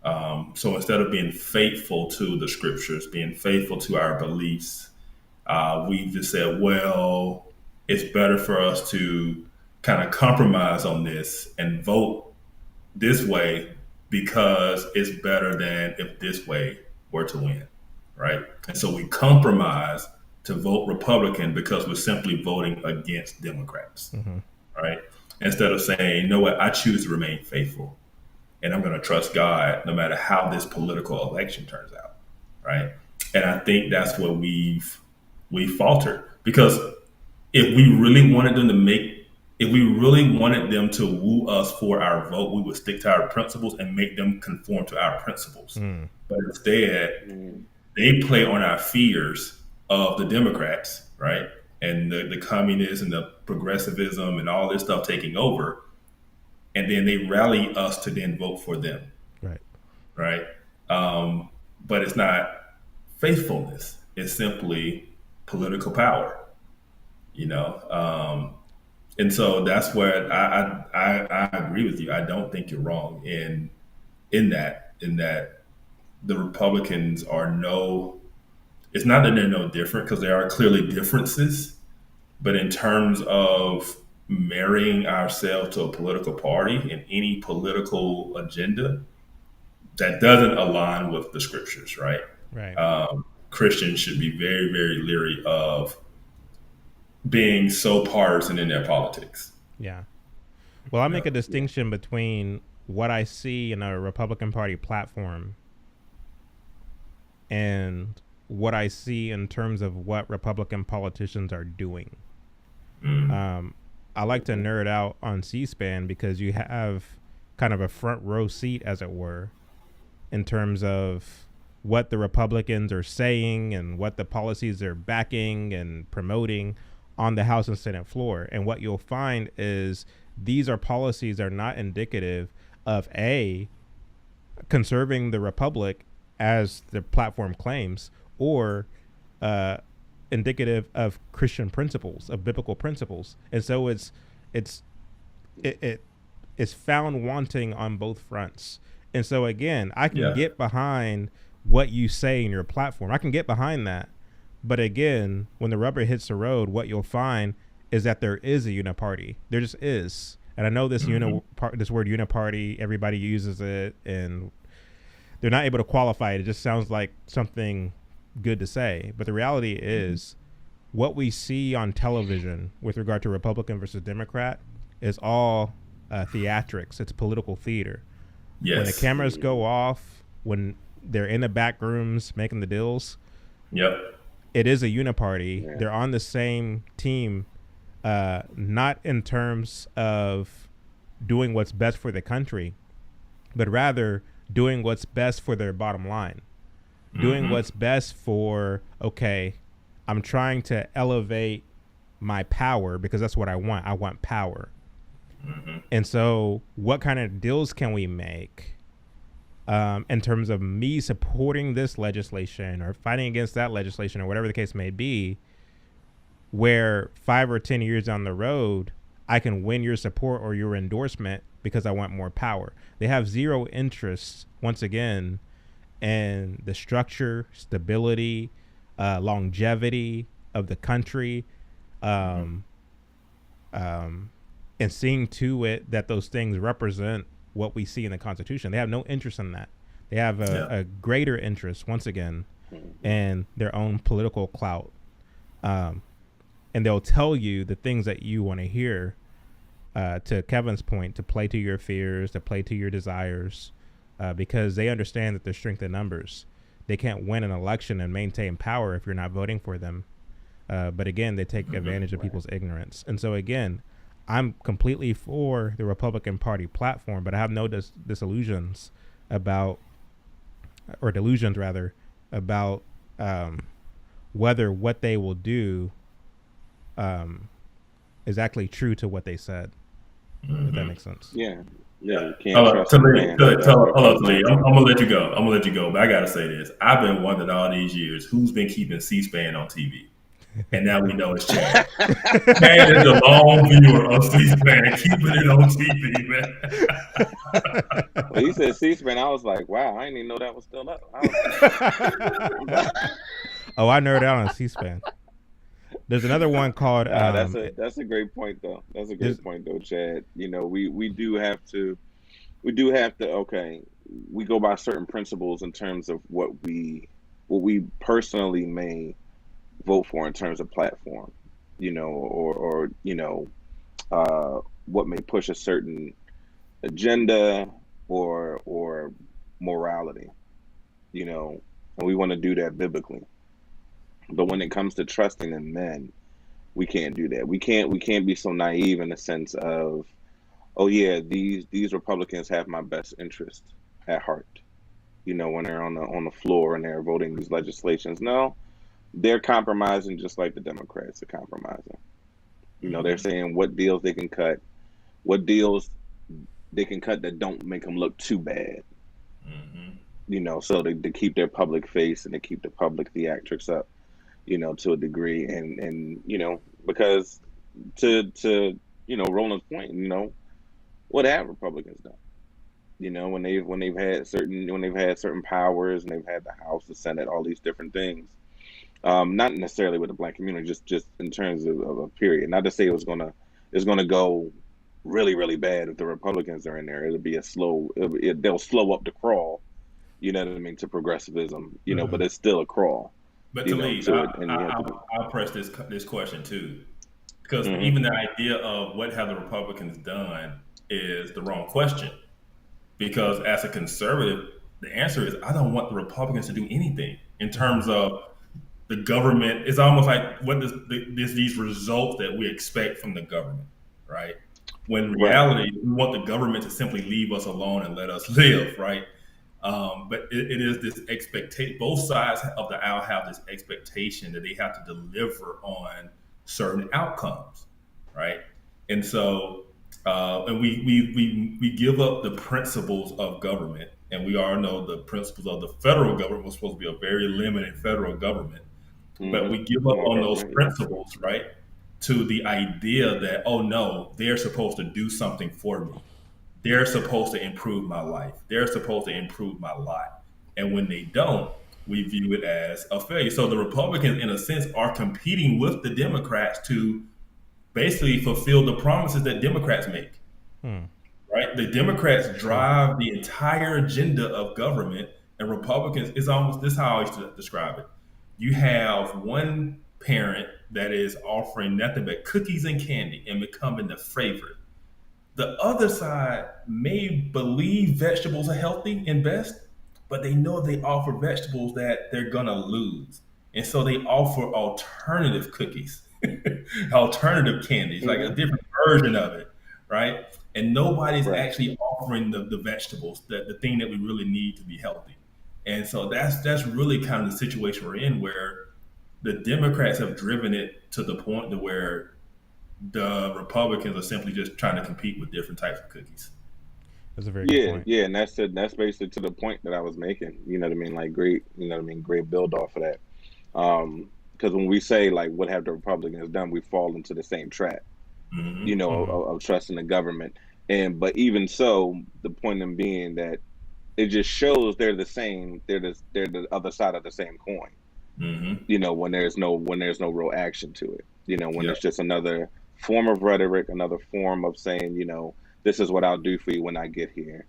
So instead of being faithful to the scriptures, being faithful to our beliefs, we just said, well, it's better for us to kind of compromise on this and vote this way because it's better than if this way were to win, right? And so we compromise to vote Republican because we're simply voting against Democrats, right? Instead of saying, you know what, I choose to remain faithful and I'm going to trust God no matter how this political election turns out, right? And I think that's where we faltered, because if we really wanted them to woo us for our vote, we would stick to our principles and make them conform to our principles. But instead, they play on our fears of the Democrats, right? And the communists and the progressivism and all this stuff taking over. And then they rally us to then vote for them. Right. But it's not faithfulness. It's simply political power, you know? And so that's where I agree with you. I don't think you're wrong in that the Republicans are it's not that they're no different, because there are clearly differences, but in terms of marrying ourselves to a political party and any political agenda, that doesn't align with the scriptures, right? Christians should be very, very leery of being so partisan in their politics. Yeah. Well, I make a distinction between what I see in a Republican Party platform and what I see in terms of what Republican politicians are doing. Um, I like to nerd out on C-SPAN because you have kind of a front row seat, as it were, in terms of what the Republicans are saying and what the policies they're backing and promoting on the House and Senate floor. And what you'll find is these are policies that are not indicative of conserving the republic as the platform claims, or indicative of Christian principles, of biblical principles. And so it's found wanting on both fronts. And so again, I can get behind what you say in your platform. I can get behind that. But again, when the rubber hits the road, what you'll find is that there is a uniparty. There just is. And I know this this word uniparty, everybody uses it, and they're not able to qualify it. It just sounds like something good to say. But the reality is what we see on television with regard to Republican versus Democrat is all theatrics. It's political theater. Yes. When the cameras go off, when they're in the back rooms making the deals, it is a uniparty. Yeah. They're on the same team, not in terms of doing what's best for the country, but rather doing what's best for their bottom line, doing what's best for, okay, I'm trying to elevate my power because that's what I want. I want power. And so what kind of deals can we make in terms of me supporting this legislation or fighting against that legislation or whatever the case may be, where 5 or 10 years down the road, I can win your support or your endorsement because I want more power. They have zero interest, once again, in the structure, stability, longevity of the country, and seeing to it that those things represent what we see in the Constitution. They have no interest in that. They have a greater interest, once again, in their own political clout. And they'll tell you the things that you want to hear, to Kevin's point, to play to your fears, to play to your desires, because they understand that there's strength in numbers. They can't win an election and maintain power if you're not voting for them. But again, they take advantage of people's ignorance. And so again, I'm completely for the Republican Party platform, but I have no delusions about whether what they will do is actually true to what they said. If that makes sense. Yeah. You can't trust Talee, I'm gonna let you go. But I gotta say this: I've been wondering all these years who's been keeping C-SPAN on TV. And now we know it's Chad. Chad is a long viewer of C-SPAN, keeping it on TV, man. Well, he said C-SPAN. I was like, wow, I didn't even know that was still up. Oh, I nerd out on C-SPAN. There's another one called. That's a great point, though. That's a great point, though, Chad. You know, we do have to. Okay, we go by certain principles in terms of what we personally may vote for in terms of platform, you know, or what may push a certain agenda or morality, you know, and we want to do that biblically. But when it comes to trusting in men, we can't do that. We can't be so naive in the sense of, oh yeah, these Republicans have my best interest at heart, you know, when they're on the floor and they're voting these legislations. No. They're compromising just like the Democrats are compromising. You know, they're saying what deals they can cut, what deals they can cut that don't make them look too bad. You know, so to keep their public face and to keep the public theatrics up, you know, to a degree. And you know, because to Roland's point, you know, what have Republicans done? You know, when they've had certain powers and they've had the House, the Senate, all these different things. Not necessarily with the Black community, just in terms of a period. Not to say it's gonna go really, really bad if the Republicans are in there. It'll be they'll slow up the crawl. You know what I mean, to progressivism. You know, but it's still a crawl. But to me, I'll press this question too, because even the idea of what have the Republicans done is the wrong question. Because as a conservative, the answer is I don't want the Republicans to do anything in terms of the government is almost like what is these results that we expect from the government, right? When in Right. reality, we want the government to simply leave us alone and let us live, right? But it is this expectation. Both sides of the aisle have this expectation that they have to deliver on certain outcomes, right? And so, and we give up the principles of government, and we all know the principles of the federal government was supposed to be a very limited federal government, but we give up Small on those government, yeah. principles, right? To the idea that, oh no, they're supposed to do something for me. They're supposed to improve my life. They're supposed to improve my lot. And when they don't, we view it as a failure. So the Republicans, in a sense, are competing with the Democrats to basically fulfill the promises that Democrats make. Right? The Democrats drive the entire agenda of government, and Republicans, it's almost this is how I used to describe it. You have one parent that is offering nothing but cookies and candy and becoming the favorite. The other side may believe vegetables are healthy and best, but they know they offer vegetables that they're gonna lose. And so they offer alternative cookies, alternative candies, like a different version of it, right? And nobody's Right. actually offering the vegetables, the thing that we really need to be healthy. And so that's really kind of the situation we're in, where the Democrats have driven it to the point to where the Republicans are simply just trying to compete with different types of cookies. That's a very good Yeah, point. yeah, and that's it. That's basically to the point that I was making. You know what I mean? Like great, you know what I mean? Great build off of that. Because when we say like what have the Republicans done, we fall into the same trap. You Mm-hmm. know, Mhm. of trusting the government. And but even so, the point in being that it just shows they're the same. They're the other side of the same coin. Mm-hmm. You know, when there's no real action to it. You know, when Yep. it's just another form of rhetoric, another form of saying, you know, this is what I'll do for you when I get here.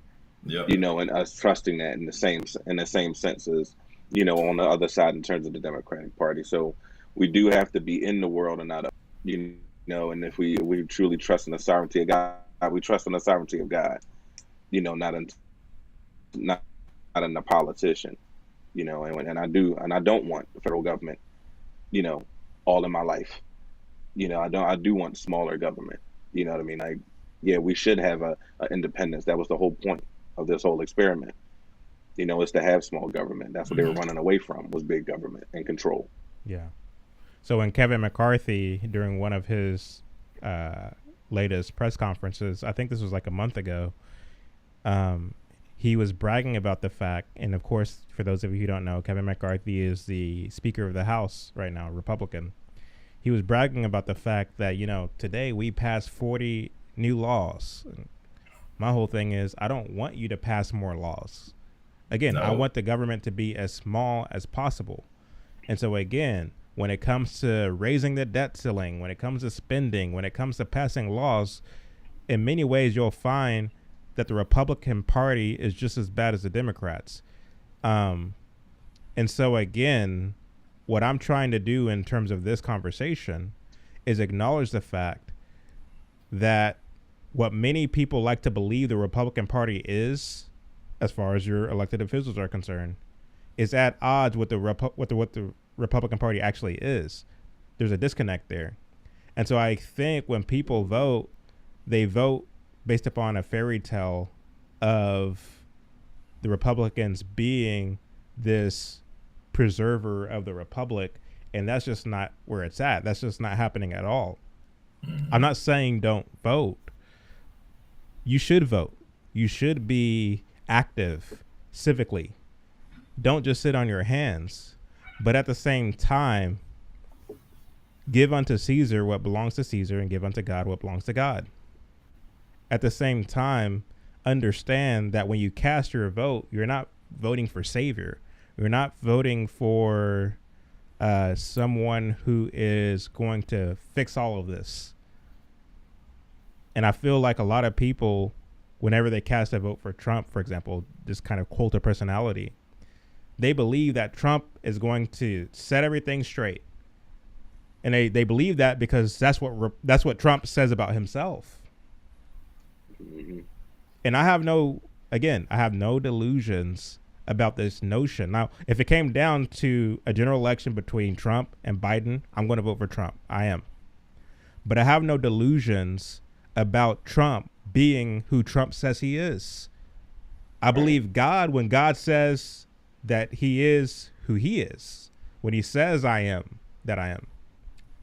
Yep. You know, and us trusting that in the same sense as, you know, on the other side in terms of the Democratic Party. So we do have to be in the world and not of, you know, and if we truly trust in the sovereignty of God, we trust in the sovereignty of God. You know, not in a politician. You know, and I don't want the federal government. You know, all in my life. You know, I do want smaller government. You know what I mean? Like, yeah, we should have a independence. That was the whole point of this whole experiment. You know, is to have small government. That's what they were Mm-hmm. running away from, was big government and control. Yeah. So when Kevin McCarthy, during one of his uh, latest press conferences, I think this was like a month ago, he was bragging about the fact, and of course, for those of you who don't know, Kevin McCarthy is the Speaker of the House right now, Republican. He was bragging about the fact that, you know, today we passed 40 new laws. And my whole thing is, I don't want you to pass more laws. Again, I No. want the government to be as small as possible. And so again, when it comes to raising the debt ceiling, when it comes to spending, when it comes to passing laws, in many ways you'll find that the Republican Party is just as bad as the Democrats. And so again, what I'm trying to do in terms of this conversation is acknowledge the fact that what many people like to believe the Republican Party is, as far as your elected officials are concerned, is at odds with what the Republican Party actually is. There's a disconnect there. And so I think when people vote, they vote based upon a fairy tale of the Republicans being this preserver of the republic, and that's just not where it's at. That's just not happening at all. I'm not saying don't vote. You should vote. You should be active civically. Don't just sit on your hands. But at the same time, give unto Caesar what belongs to Caesar and give unto God what belongs to God. At the same time, understand that when you cast your vote, you're not voting for Savior. You're not voting for someone who is going to fix all of this. And I feel like a lot of people, whenever they cast a vote for Trump, for example, this kind of cult of personality, they believe that Trump is going to set everything straight. And they believe that because that's what Trump says about himself. Mm-hmm. And I have no delusions about this notion. Now, if it came down to a general election between Trump and Biden, I'm going to vote for Trump. I am. But I have no delusions about Trump being who Trump says he is. I believe God when God says that he is who he is. When he says I am that I am.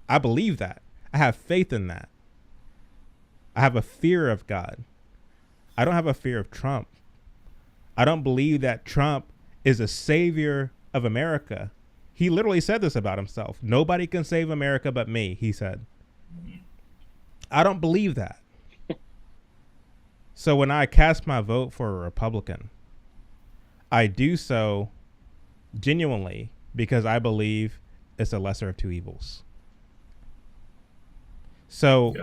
I believe that. I have faith in that. I have a fear of God. I don't have a fear of Trump. I don't believe that Trump is a savior of America. He literally said this about himself. Nobody can save America but me, he said. I don't believe that. So when I cast my vote for a Republican, I do so genuinely because I believe it's a lesser of two evils. So,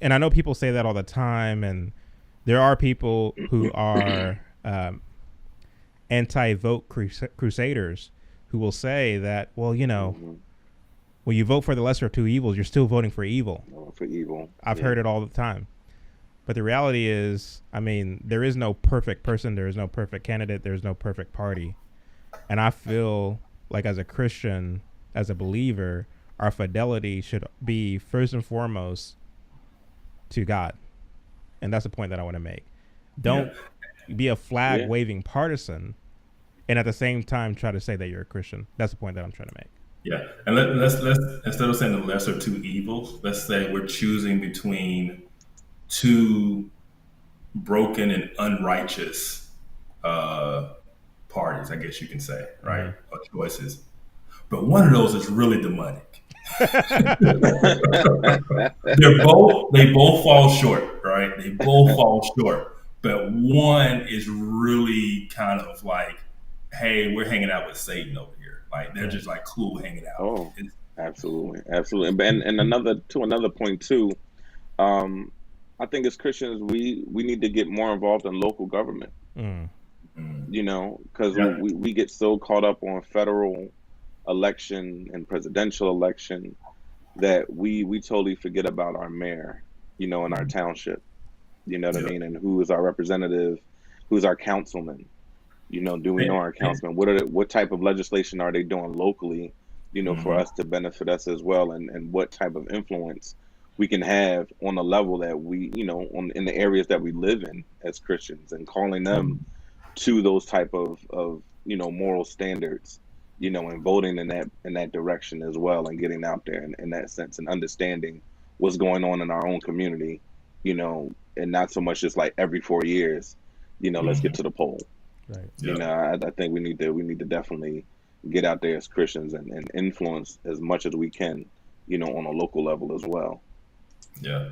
and I know people say that all the time, and there are people who are anti-vote crusaders who will say that, well, you know, when you vote for the lesser of two evils, you're still voting for evil. For evil. I've heard it all the time. But the reality is, I mean, there is no perfect person. There is no perfect candidate. There's no perfect party. And I feel like as a Christian, as a believer, our fidelity should be first and foremost to God. And that's the point that I want to make. Don't be a flag waving partisan and at the same time try to say that you're a Christian. That's the point that I'm trying to make. Yeah. And let's instead of saying the lesser of two evils, let's say we're choosing between two broken and unrighteous parties, I guess you can say, right? Or choices. But one of those is really demonic. They both fall short, right? They both fall short. But one is really kind of like, hey, we're hanging out with Satan over here. Like they're just like cool hanging out. Oh, absolutely. And another point too, I think as Christians, we need to get more involved in local government. You know, because we get so caught up on federal election and presidential election that we totally forget about our mayor, you know, in our township. You know what I mean? And who is our representative? Who's our councilman? You know, do we know our councilman? What type of legislation are they doing locally, you know, for us to benefit us as well? And what type of influence we can have on a level that we, you know, in the areas that we live in as Christians, and calling them to those type of you know, moral standards, you know, and voting in that direction as well, and getting out there in that sense and understanding what's going on in our own community, you know, and not so much just like every 4 years, you know, let's get to the poll. Right. You know, I think we need to definitely get out there as Christians and influence as much as we can, you know, on a local level as well. Yeah.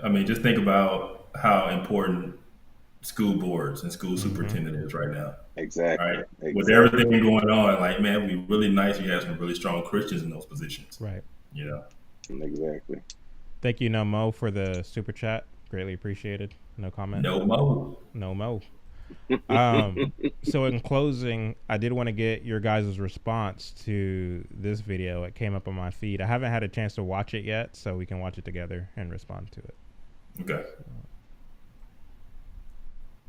I mean, just think about how important school boards and school superintendent is right now. Exactly. Right. With everything going on, like, man, it'd be really nice if you had some really strong Christians in those positions. Right. You know. Exactly. Thank you, No Mo, for the super chat. Greatly appreciated. No comment. No Mo. So in closing, I did want to get your guys' response to this video. It came up on my feed. I haven't had a chance to watch it yet, so we can watch it together and respond to it. Okay.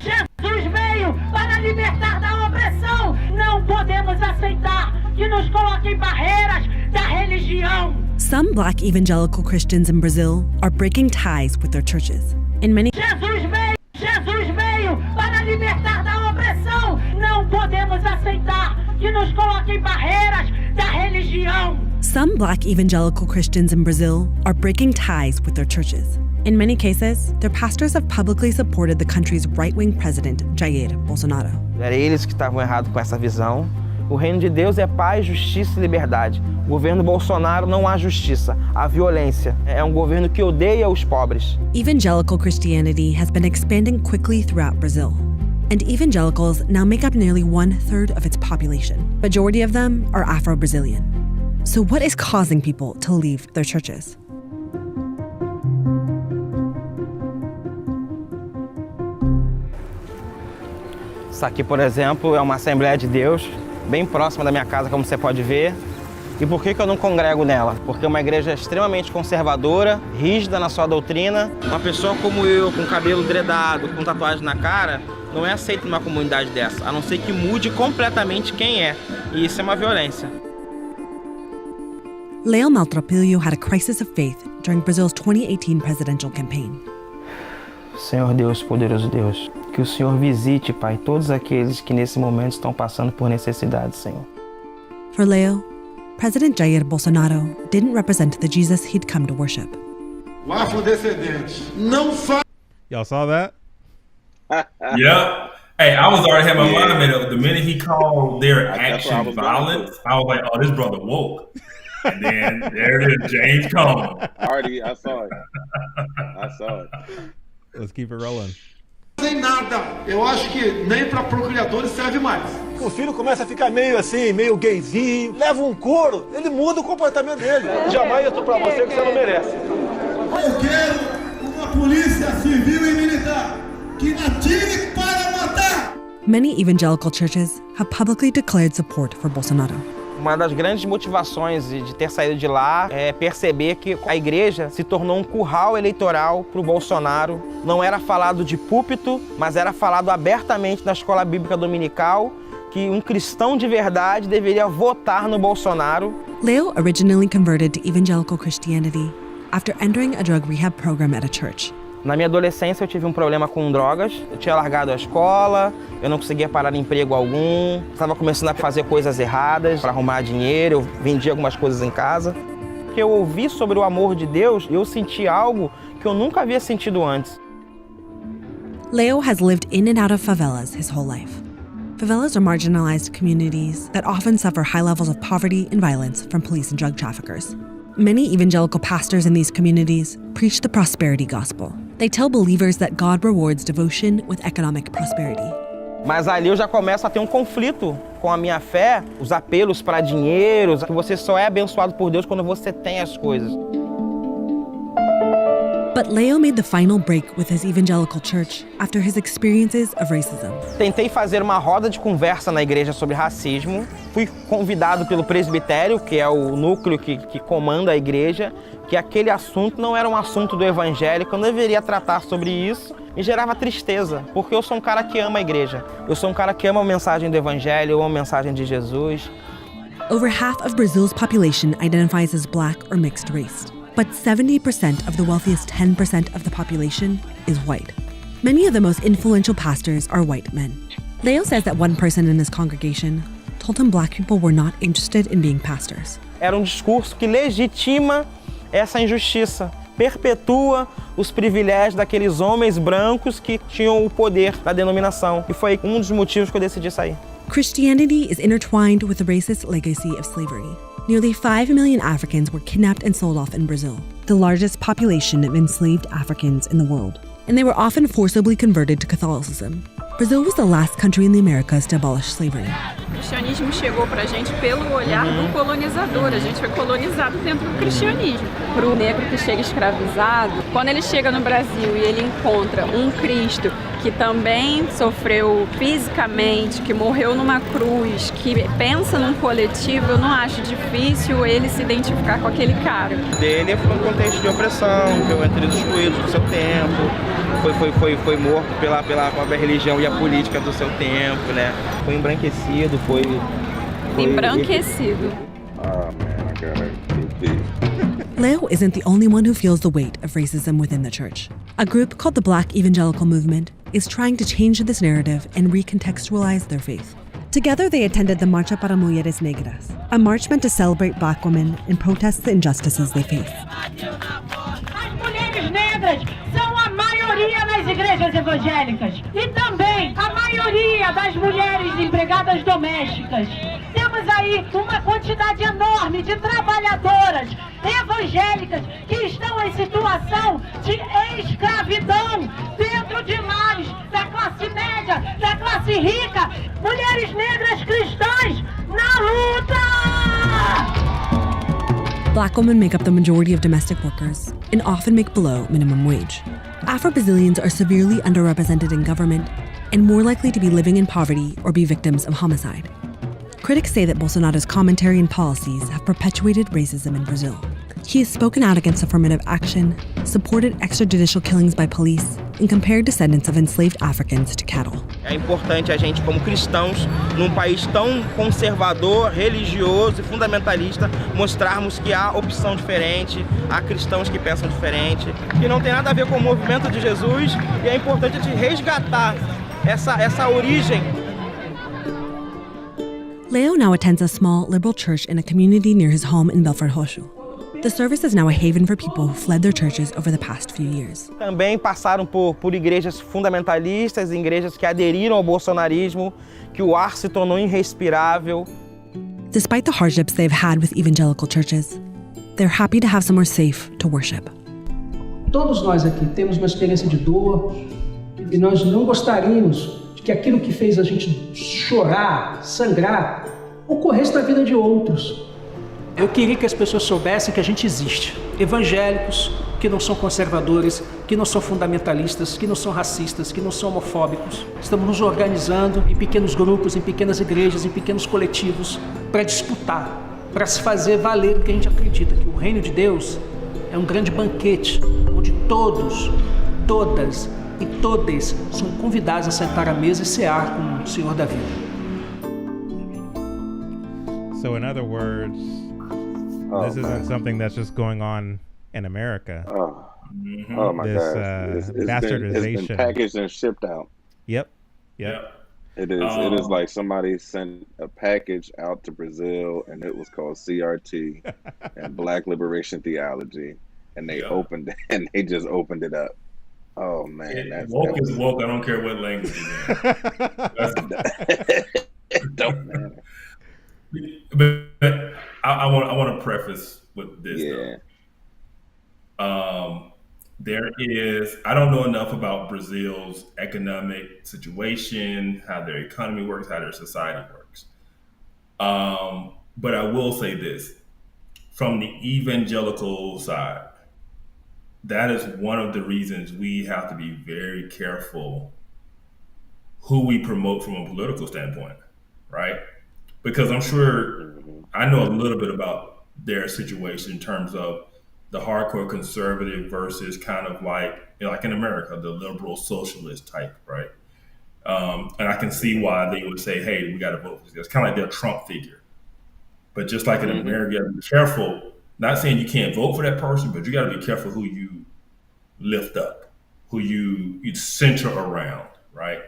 Jesus veio para libertar da opressão. Não podemos aceitar que nos coloquem barreiras da religião. Some Black evangelical Christians in Brazil are breaking ties with their churches. In many Jesus veio para libertar da opressão. Não podemos aceitar que nos coloquem barreiras da religião. Some Black evangelical Christians in Brazil are breaking ties with their churches. In many cases, their pastors have publicly supported the country's right-wing president, Jair Bolsonaro. Era eles que estavam errados com essa visão. O reino de Deus é paz, justiça e liberdade. O governo Bolsonaro não há justiça, há violência. É governo que odeia os pobres. Evangelical Christianity has been expanding quickly throughout Brazil. And evangelicals now make up nearly 1/3 of its population. Majority of them are Afro-Brazilian. So what is causing people to leave their churches? Isso aqui, por exemplo, é uma Assembleia de Deus, bem próxima da minha casa, como você pode ver. E por que eu não congrego nela? Porque é uma igreja extremamente conservadora, rígida na sua doutrina. Uma pessoa como eu, com cabelo dredado, com tatuagem na cara, não é aceito numa comunidade dessa, a não ser que mude completamente quem é. E isso é uma violência. Leo Maltrapilho had a crisis of faith during Brazil's 2018 presidential campaign. Senhor Deus, poderoso Deus, que o Senhor visite, Pai, todos aqueles que nesse momento estão passando por necessidade, Senhor. For Leo, President Jair Bolsonaro didn't represent the Jesus he'd come to worship. O afrodescendente não faz. Y'all saw that? Yep. Hey, I was already having my mind made up. The minute he called their action violent, I was like, oh, this brother woke. And then there it is, James Coleman. Already, I saw it. I saw it. Let's keep it rolling. Sem nada. Eu acho que nem para procriadores serve mais. O filho começa a ficar meio assim, meio gayzinho, leva um couro, ele muda o comportamento dele. Jamais eu tô pra você que você não merece. Eu quero uma polícia civil e militar que atire para matar. Many evangelical churches have publicly declared support for Bolsonaro. Uma das grandes motivações de ter saído de lá é perceber que a igreja se tornou um curral eleitoral para o Bolsonaro. Não era falado de púlpito, mas era falado abertamente na escola bíblica dominical que um cristão de verdade deveria votar no Bolsonaro. Leo originally converted to evangelical Christianity after entering a drug rehab program at a church. Na minha adolescência eu tive um problema com drogas, eu tinha largado a escola, eu não conseguia parar emprego algum, estava começando a fazer coisas erradas para arrumar dinheiro, eu vendia algumas coisas em casa. Porque eu ouvi sobre o amor de Deus e eu senti algo que eu nunca havia sentido antes. Leo has lived in and out of favelas his whole life. Favelas are marginalized communities that often suffer high levels of poverty and violence from police and drug traffickers. Many evangelical pastors in these communities preach the prosperity gospel. They tell believers that God rewards devotion with economic prosperity. Mas ali eu já começo a ter um conflito com a minha fé, os apelos para dinheiro, que você só é abençoado por Deus quando você tem as coisas. But Leo made the final break with his evangelical church after his experiences of racism. Tentei fazer uma roda de conversa na igreja sobre racismo. Fui convidado pelo presbitério, que é o núcleo que comanda a igreja, que aquele assunto não era um assunto do evangelho, que eu não deveria tratar sobre isso. Me gerava tristeza, porque eu sou um cara que ama a igreja. Eu sou um cara que ama a mensagem do evangelho, eu amo a mensagem de Jesus. Over half of Brazil's population identifies as black or mixed race. But 70% of the wealthiest 10% of the population is white. Many of the most influential pastors are white men. Leo says that one person in his congregation told him black people were not interested in being pastors. Era um discurso que legitima essa injustiça, perpetua os privilégios daqueles homens brancos que tinham o poder da denominação. E foi um dos motivos que eu decidi sair. Christianity is intertwined with the racist legacy of slavery. Nearly 5 million Africans were kidnapped and sold off in Brazil, the largest population of enslaved Africans in the world. And they were often forcibly converted to Catholicism. Brazil was the last country in the Americas to abolish slavery. O cristianismo chegou pra gente pelo olhar do colonizador. A gente foi colonizado dentro do cristianismo. Para o negro que chega escravizado, quando ele chega no Brasil e ele encontra um Cristo que também sofreu fisicamente, que morreu numa cruz, que pensa num coletivo, eu não acho difícil ele se identificar com aquele cara. Ele foi um contexto de opressão, que eu entrei dos excluídos do seu tempo, foi morto pela própria religião e a política do seu tempo, né? Foi embranquecido, foi embranquecido. Oh man, I gotta repeat. Leo isn't the only one who feels the weight of racism within the church. A group called the Black Evangelical Movement is trying to change this narrative and recontextualize their faith. Together, they attended the Marcha para Mulheres Negras, a march meant to celebrate Black women and protest the injustices they face. As mulheres negras são a maioria nas igrejas evangélicas e também a maioria das mulheres empregadas domésticas. Temos aí uma quantidade enorme de trabalhadoras evangélicas que estão em situação de escravidão dentro de lares da classe média, da classe rica, mulheres negras cristãs na luta! Black women make up the majority of domestic workers and often make below minimum wage. Afro-Brazilians are severely underrepresented in government and more likely to be living in poverty or be victims of homicide. Critics say that Bolsonaro's commentary and policies have perpetuated racism in Brazil. He has spoken out against affirmative action, supported extrajudicial killings by police, and compared descendants of enslaved Africans to cattle. É importante a gente, como cristãos, num país tão conservador, religioso e fundamentalista, mostrarmos que há opção diferente, há cristãos que pensam diferente, que não tem nada a ver com o movimento de Jesus, e é importante a gente resgatar essa origem. Leo now attends a small liberal church in a community near his home in Belford Roxo. The service is now a haven for people who fled their churches over the past few years. Também passaram por igrejas fundamentalistas, igrejas que aderiram ao bolsonarismo, que o ar se tornou irrespirável. Despite the hardships they've had with evangelical churches, they're happy to have somewhere safe to worship. Todos nós aqui temos uma experiência de dor e nós não gostaríamos de que aquilo que fez a gente chorar, sangrar, ocorresse na vida de outros. Eu queria que as pessoas soubessem que a gente existe. Evangélicos que não são conservadores, que não são fundamentalistas, que não são racistas, que não são homofóbicos. Estamos nos organizando em pequenos grupos, em pequenas igrejas, em pequenos coletivos, para disputar, para se fazer valer o que a gente acredita, que o reino de Deus é um grande banquete, onde todos, todas e todes são convidados a sentar à mesa e cear com o Senhor da vida. So in other words, this isn't something that's just going on in America. Oh my This, God! It's bastardization. been packaged and shipped out. Yep. It is like somebody sent a package out to Brazil, and it was called CRT and Black Liberation Theology, and they opened it, and they just opened it up. Oh man, that's woke is woke. I don't care what language it's in. Don't matter. But I want to preface with this though. There is, I don't know enough about Brazil's economic situation, how their economy works, how their society works. But I will say this, from the evangelical side, that is one of the reasons we have to be very careful who we promote from a political standpoint, right? Because I'm sure I know a little bit about their situation in terms of the hardcore conservative versus kind of like in America, the liberal socialist type, right? And I can see why they would say, hey, we got to vote for this guy. It's kind of like their Trump figure. But just like in America, you got to be careful. Not saying you can't vote for that person, but you got to be careful who you lift up, who you center around, right?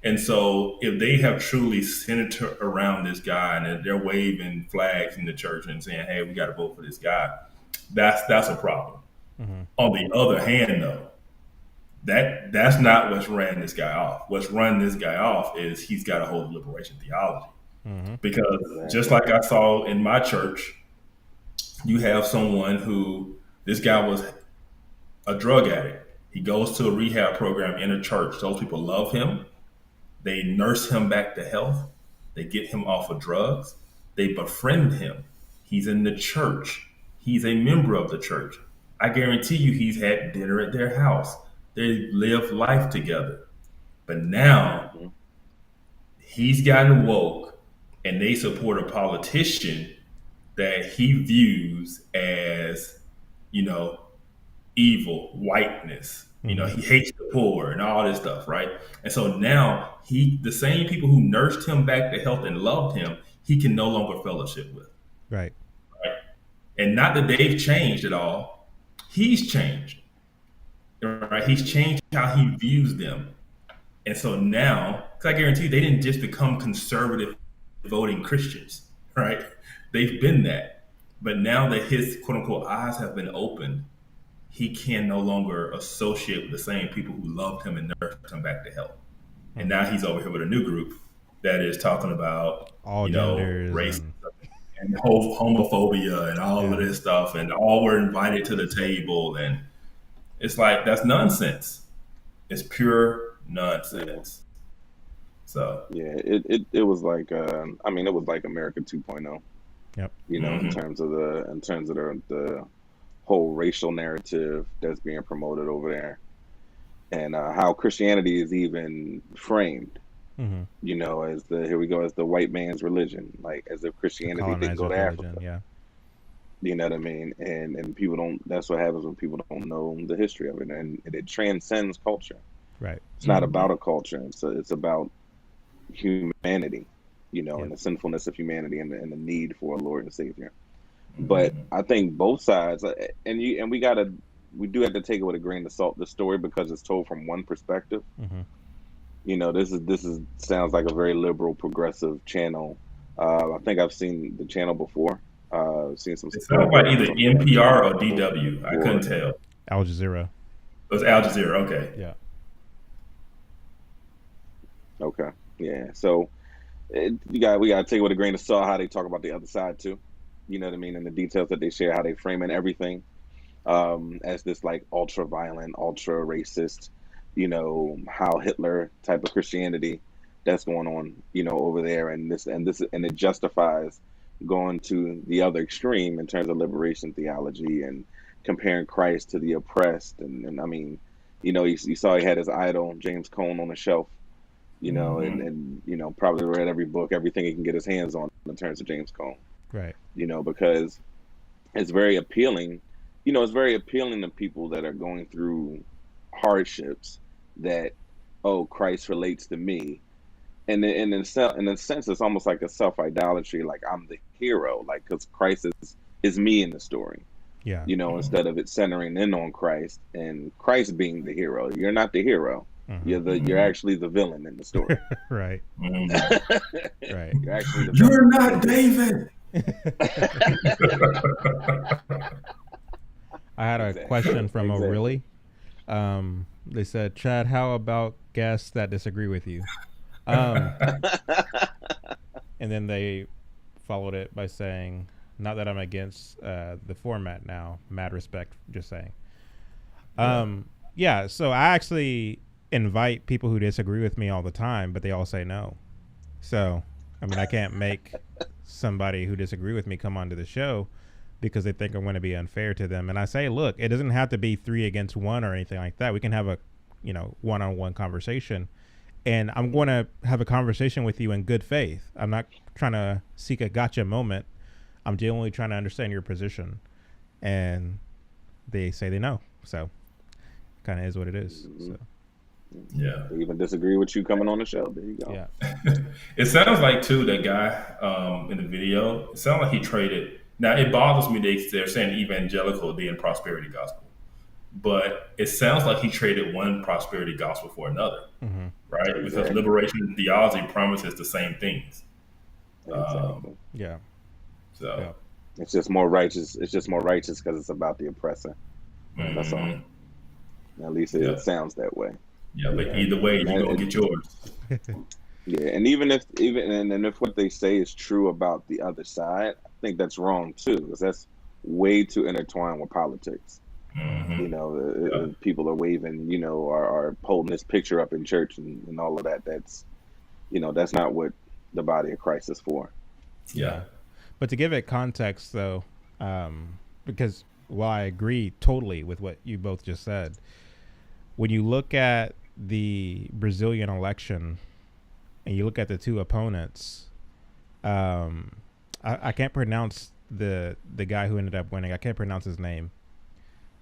And so if they have truly centered around this guy and they're waving flags in the church and saying, hey, we got to vote for this guy, that's a problem. On the other hand, though, that's not what's ran this guy off. What's run this guy off is he's got a whole liberation theology. Because just like I saw in my church, you have someone who, this guy was a drug addict. He goes to a rehab program in a church. Those people love him. They nurse him back to health. They get him off of drugs. They befriend him. He's in the church. He's a member of the church. I guarantee you he's had dinner at their house. They live life together. But now he's gotten woke and they support a politician that he views as, evil, whiteness. He hates the poor and all this stuff, right? And so now the same people who nursed him back to health and loved him, he can no longer fellowship with. Right. And not that they've changed at all. He's changed. Right? He's changed how he views them. And so now, because I guarantee you, they didn't just become conservative voting Christians, right? They've been that. But now that his quote unquote eyes have been opened, he can no longer associate with the same people who loved him and nursed him back to health. And now he's over here with a new group that is talking about all genders, race and homophobia and all of this stuff, and all were invited to the table, and it's like, that's nonsense. It's pure nonsense. So it was like it was like America 2.0. Yep. In terms of the whole racial narrative that's being promoted over there, and how Christianity is even framed. As the white man's religion, like as if Christianity didn't go to Africa. Yeah. You know what I mean? And people don't. That's what happens when people don't know the history of it, and it transcends culture. Right. It's not about a culture. It's about humanity, and the sinfulness of humanity and the need for a Lord and Savior. But I think both sides, and we do have to take it with a grain of salt, the story, because it's told from one perspective. This is sounds like a very liberal, progressive channel. I think I've seen the channel before. Seen some. It sounds like either NPR or DW. I couldn't tell. Al Jazeera. It was Al Jazeera. Okay. Yeah. Okay. Yeah. So we got to take it with a grain of salt how they talk about the other side too. You know what I mean? And the details that they share, how they frame in everything as this like ultra violent, ultra racist, how Hitler type of Christianity that's going on, over there, and it justifies going to the other extreme in terms of liberation theology and comparing Christ to the oppressed, and I mean, you saw he had his idol James Cone on the shelf, and probably read every book, everything he can get his hands on in terms of James Cone, right? Because it's very appealing. It's very appealing to people that are going through hardships that, oh, Christ relates to me. And in a sense, it's almost like a self-idolatry, like I'm the hero, like because Christ is me in the story. Yeah. Instead of it centering in on Christ and Christ being the hero. You're not the hero. You're actually the villain in the story. Right. Right. You're actually the villain. You're not David. I had a question from O'Reilly. They said, Chad, how about guests that disagree with you? And then they followed it by saying, not that I'm against the format now, mad respect, just saying. Yeah, so I actually invite people who disagree with me all the time, but they all say no. So, I mean, I can't make somebody who disagree with me come onto the show because they think I'm going to be unfair to them. And I say, look, it doesn't have to be 3 against 1 or anything like that. We can have a, one-on-one conversation. And I'm going to have a conversation with you in good faith. I'm not trying to seek a gotcha moment. I'm genuinely trying to understand your position. And they say they know. So kind of is what it is. So. Yeah. They even disagree with you coming on the show. There you go. Yeah. It sounds like, too, that guy in the video, it sounds like he traded. Now, it bothers me they're saying evangelical, then prosperity gospel. But it sounds like he traded one prosperity gospel for another, right? Exactly. Because liberation theology promises the same things. Exactly. Yeah. So it's just more righteous. It's just more righteous because it's about the oppressor. That's all. At least it sounds that way. Yeah, but either way, you're gonna get yours. Yeah, and even if what they say is true about the other side, I think that's wrong too, because that's way too intertwined with politics. People are waving, are holding this picture up in church and all of that. That's, that's not what the body of Christ is for. Yeah. But to give it context, though, because while I agree totally with what you both just said, when you look at the Brazilian election and you look at the two opponents, I can't pronounce the guy who ended up winning. I can't pronounce his name.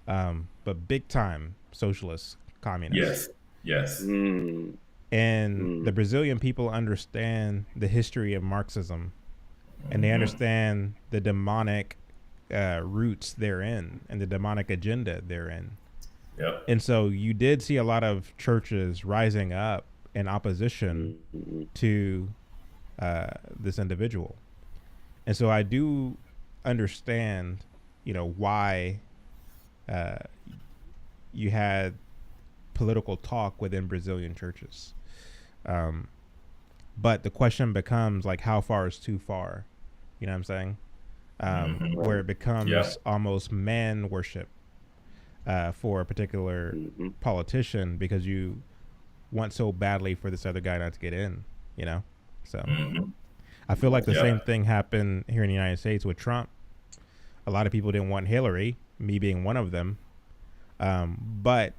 But big time socialist communist. Yes. And the Brazilian people understand the history of Marxism, and they understand the demonic roots therein and the demonic agenda therein. Yep. And so you did see a lot of churches rising up in opposition to this individual. And so I do understand, why you had political talk within Brazilian churches. But the question becomes, like, how far is too far? You know what I'm saying? Where it becomes almost man worship for a particular politician because you want so badly for this other guy not to get in, So I feel like the same thing happened here in the United States with Trump. A lot of people didn't want Hillary, me being one of them. But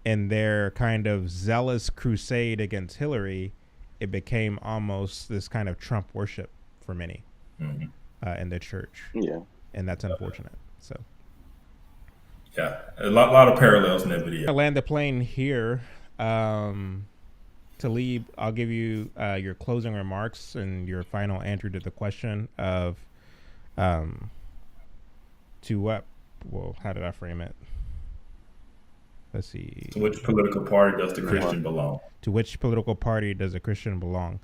in their kind of zealous crusade against Hillary, it became almost this kind of Trump worship for many in the church. Yeah. And that's unfortunate. So. Yeah, a lot of parallels in that video. I land the plane here. Talib, I'll give you your closing remarks and your final answer to the question of to what? Well, how did I frame it? Let's see. To which political party does the Christian belong? To which political party does a Christian belong?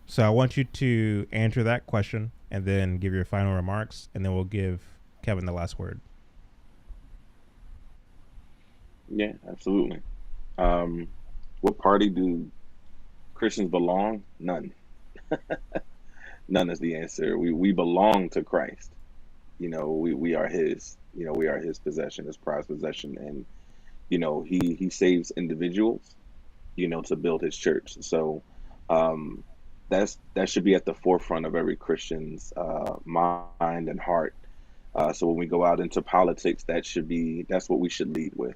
So I want you to answer that question and then give your final remarks, and then we'll give Kevin the last word. Yeah, absolutely. What party do Christians belong? None. None is the answer. We belong to Christ. We are his. We are his possession, his prized possession, and he saves individuals, to build his church. So that should be at the forefront of every Christian's mind and heart. So when we go out into politics, that's what we should lead with.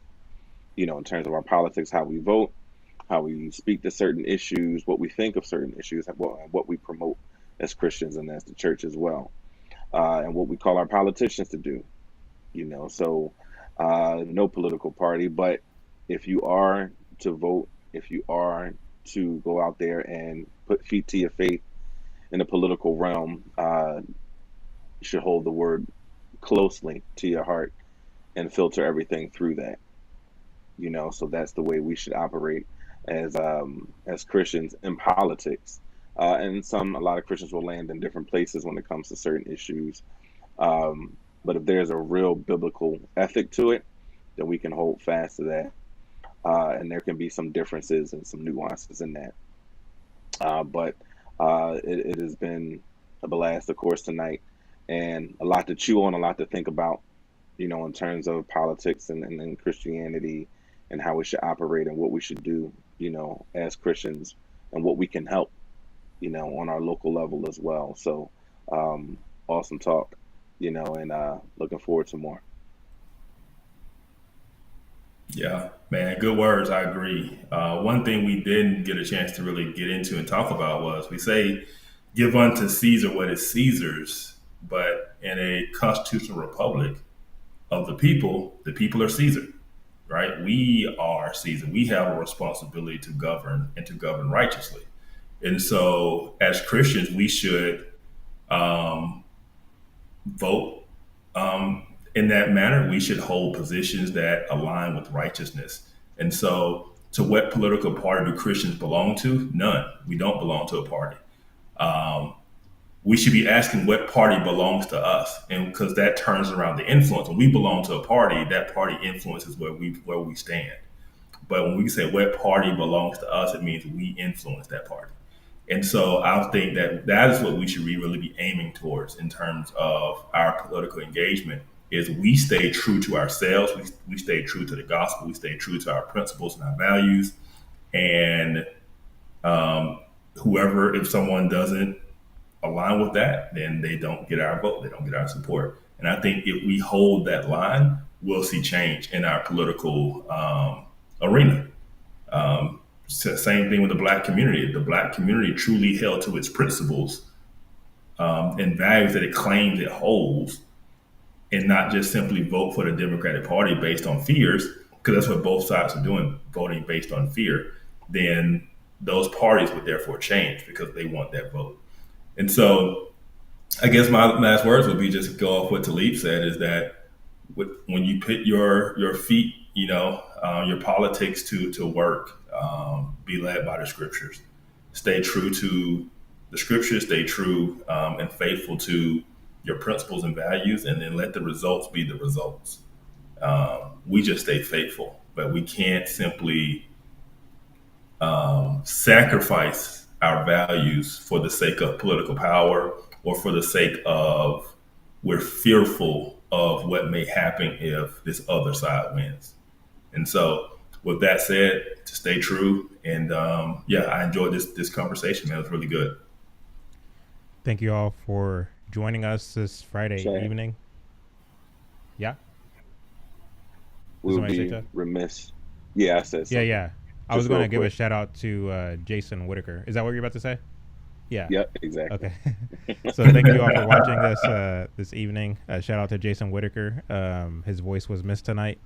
In terms of our politics, how we vote, how we speak to certain issues, what we think of certain issues, what we promote as Christians and as the church as well, and what we call our politicians to do. So no political party, but if you are to vote, if you are to go out there and put feet to your faith in the political realm, you should hold the word closely to your heart and filter everything through that. So that's the way we should operate as Christians in politics. And a lot of Christians will land in different places when it comes to certain issues. But if there's a real biblical ethic to it, then we can hold fast to that. And there can be some differences and some nuances in that. But it has been a blast, of course, tonight, and a lot to chew on, a lot to think about, in terms of politics and Christianity and how we should operate and what we should do, as Christians, and what we can help, on our local level as well. So awesome talk, and looking forward to more. Yeah, man, good words. I agree. One thing we didn't get a chance to really get into and talk about was we say, give unto Caesar what is Caesar's, but in a constitutional republic of the people are Caesar, right? We are Caesar. We have a responsibility to govern and to govern righteously. And so as Christians, we should vote in that manner. We should hold positions that align with righteousness. And so to what political party do Christians belong to? None. We don't belong to a party. We should be asking what party belongs to us, and because that turns around the influence. When we belong to a party, that party influences where we stand. But when we say what party belongs to us, it means we influence that party. And so I think that is what we should really be aiming towards in terms of our political engagement, is we stay true to ourselves, we stay true to the gospel, we stay true to our principles and our values. And if someone doesn't align with that, then they don't get our vote, they don't get our support. And I think if we hold that line, we'll see change in our political arena. Same thing with the Black community. The Black community truly held to its principles and values that it claims it holds, and not just simply vote for the Democratic Party based on fears, because that's what both sides are doing, voting based on fear. Then those parties would therefore change because they want that vote. And so I guess my last words would be just go off what Talib said, is that when you put your feet, your politics to work, be led by the scriptures, stay true to the scriptures, stay true and faithful to your principles and values, and then let the results be the results. We just stay faithful, but we can't simply sacrifice our values for the sake of political power, or for the sake of we're fearful of what may happen if this other side wins. And so with that said, to stay true. And I enjoyed this conversation, man. It was really good. Thank you all for joining us this Friday evening. Yeah. We would be remiss. Yeah, I said something. Yeah. I was going to give a shout out to Jason Whitaker. Is that what you're about to say? Yeah. Yep, exactly. Okay. So thank you all for watching this evening. Shout out to Jason Whitaker. His voice was missed tonight.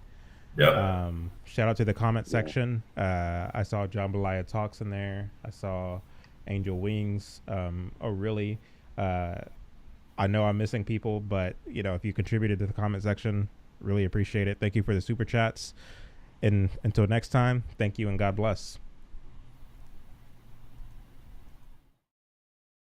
Yeah. Shout out to the comment section. I saw Jambalaya Talks in there. I saw Angel Wings. Really, I know I'm missing people, but if you contributed to the comment section, really appreciate it. Thank you for the super chats. And until next time, thank you and God bless.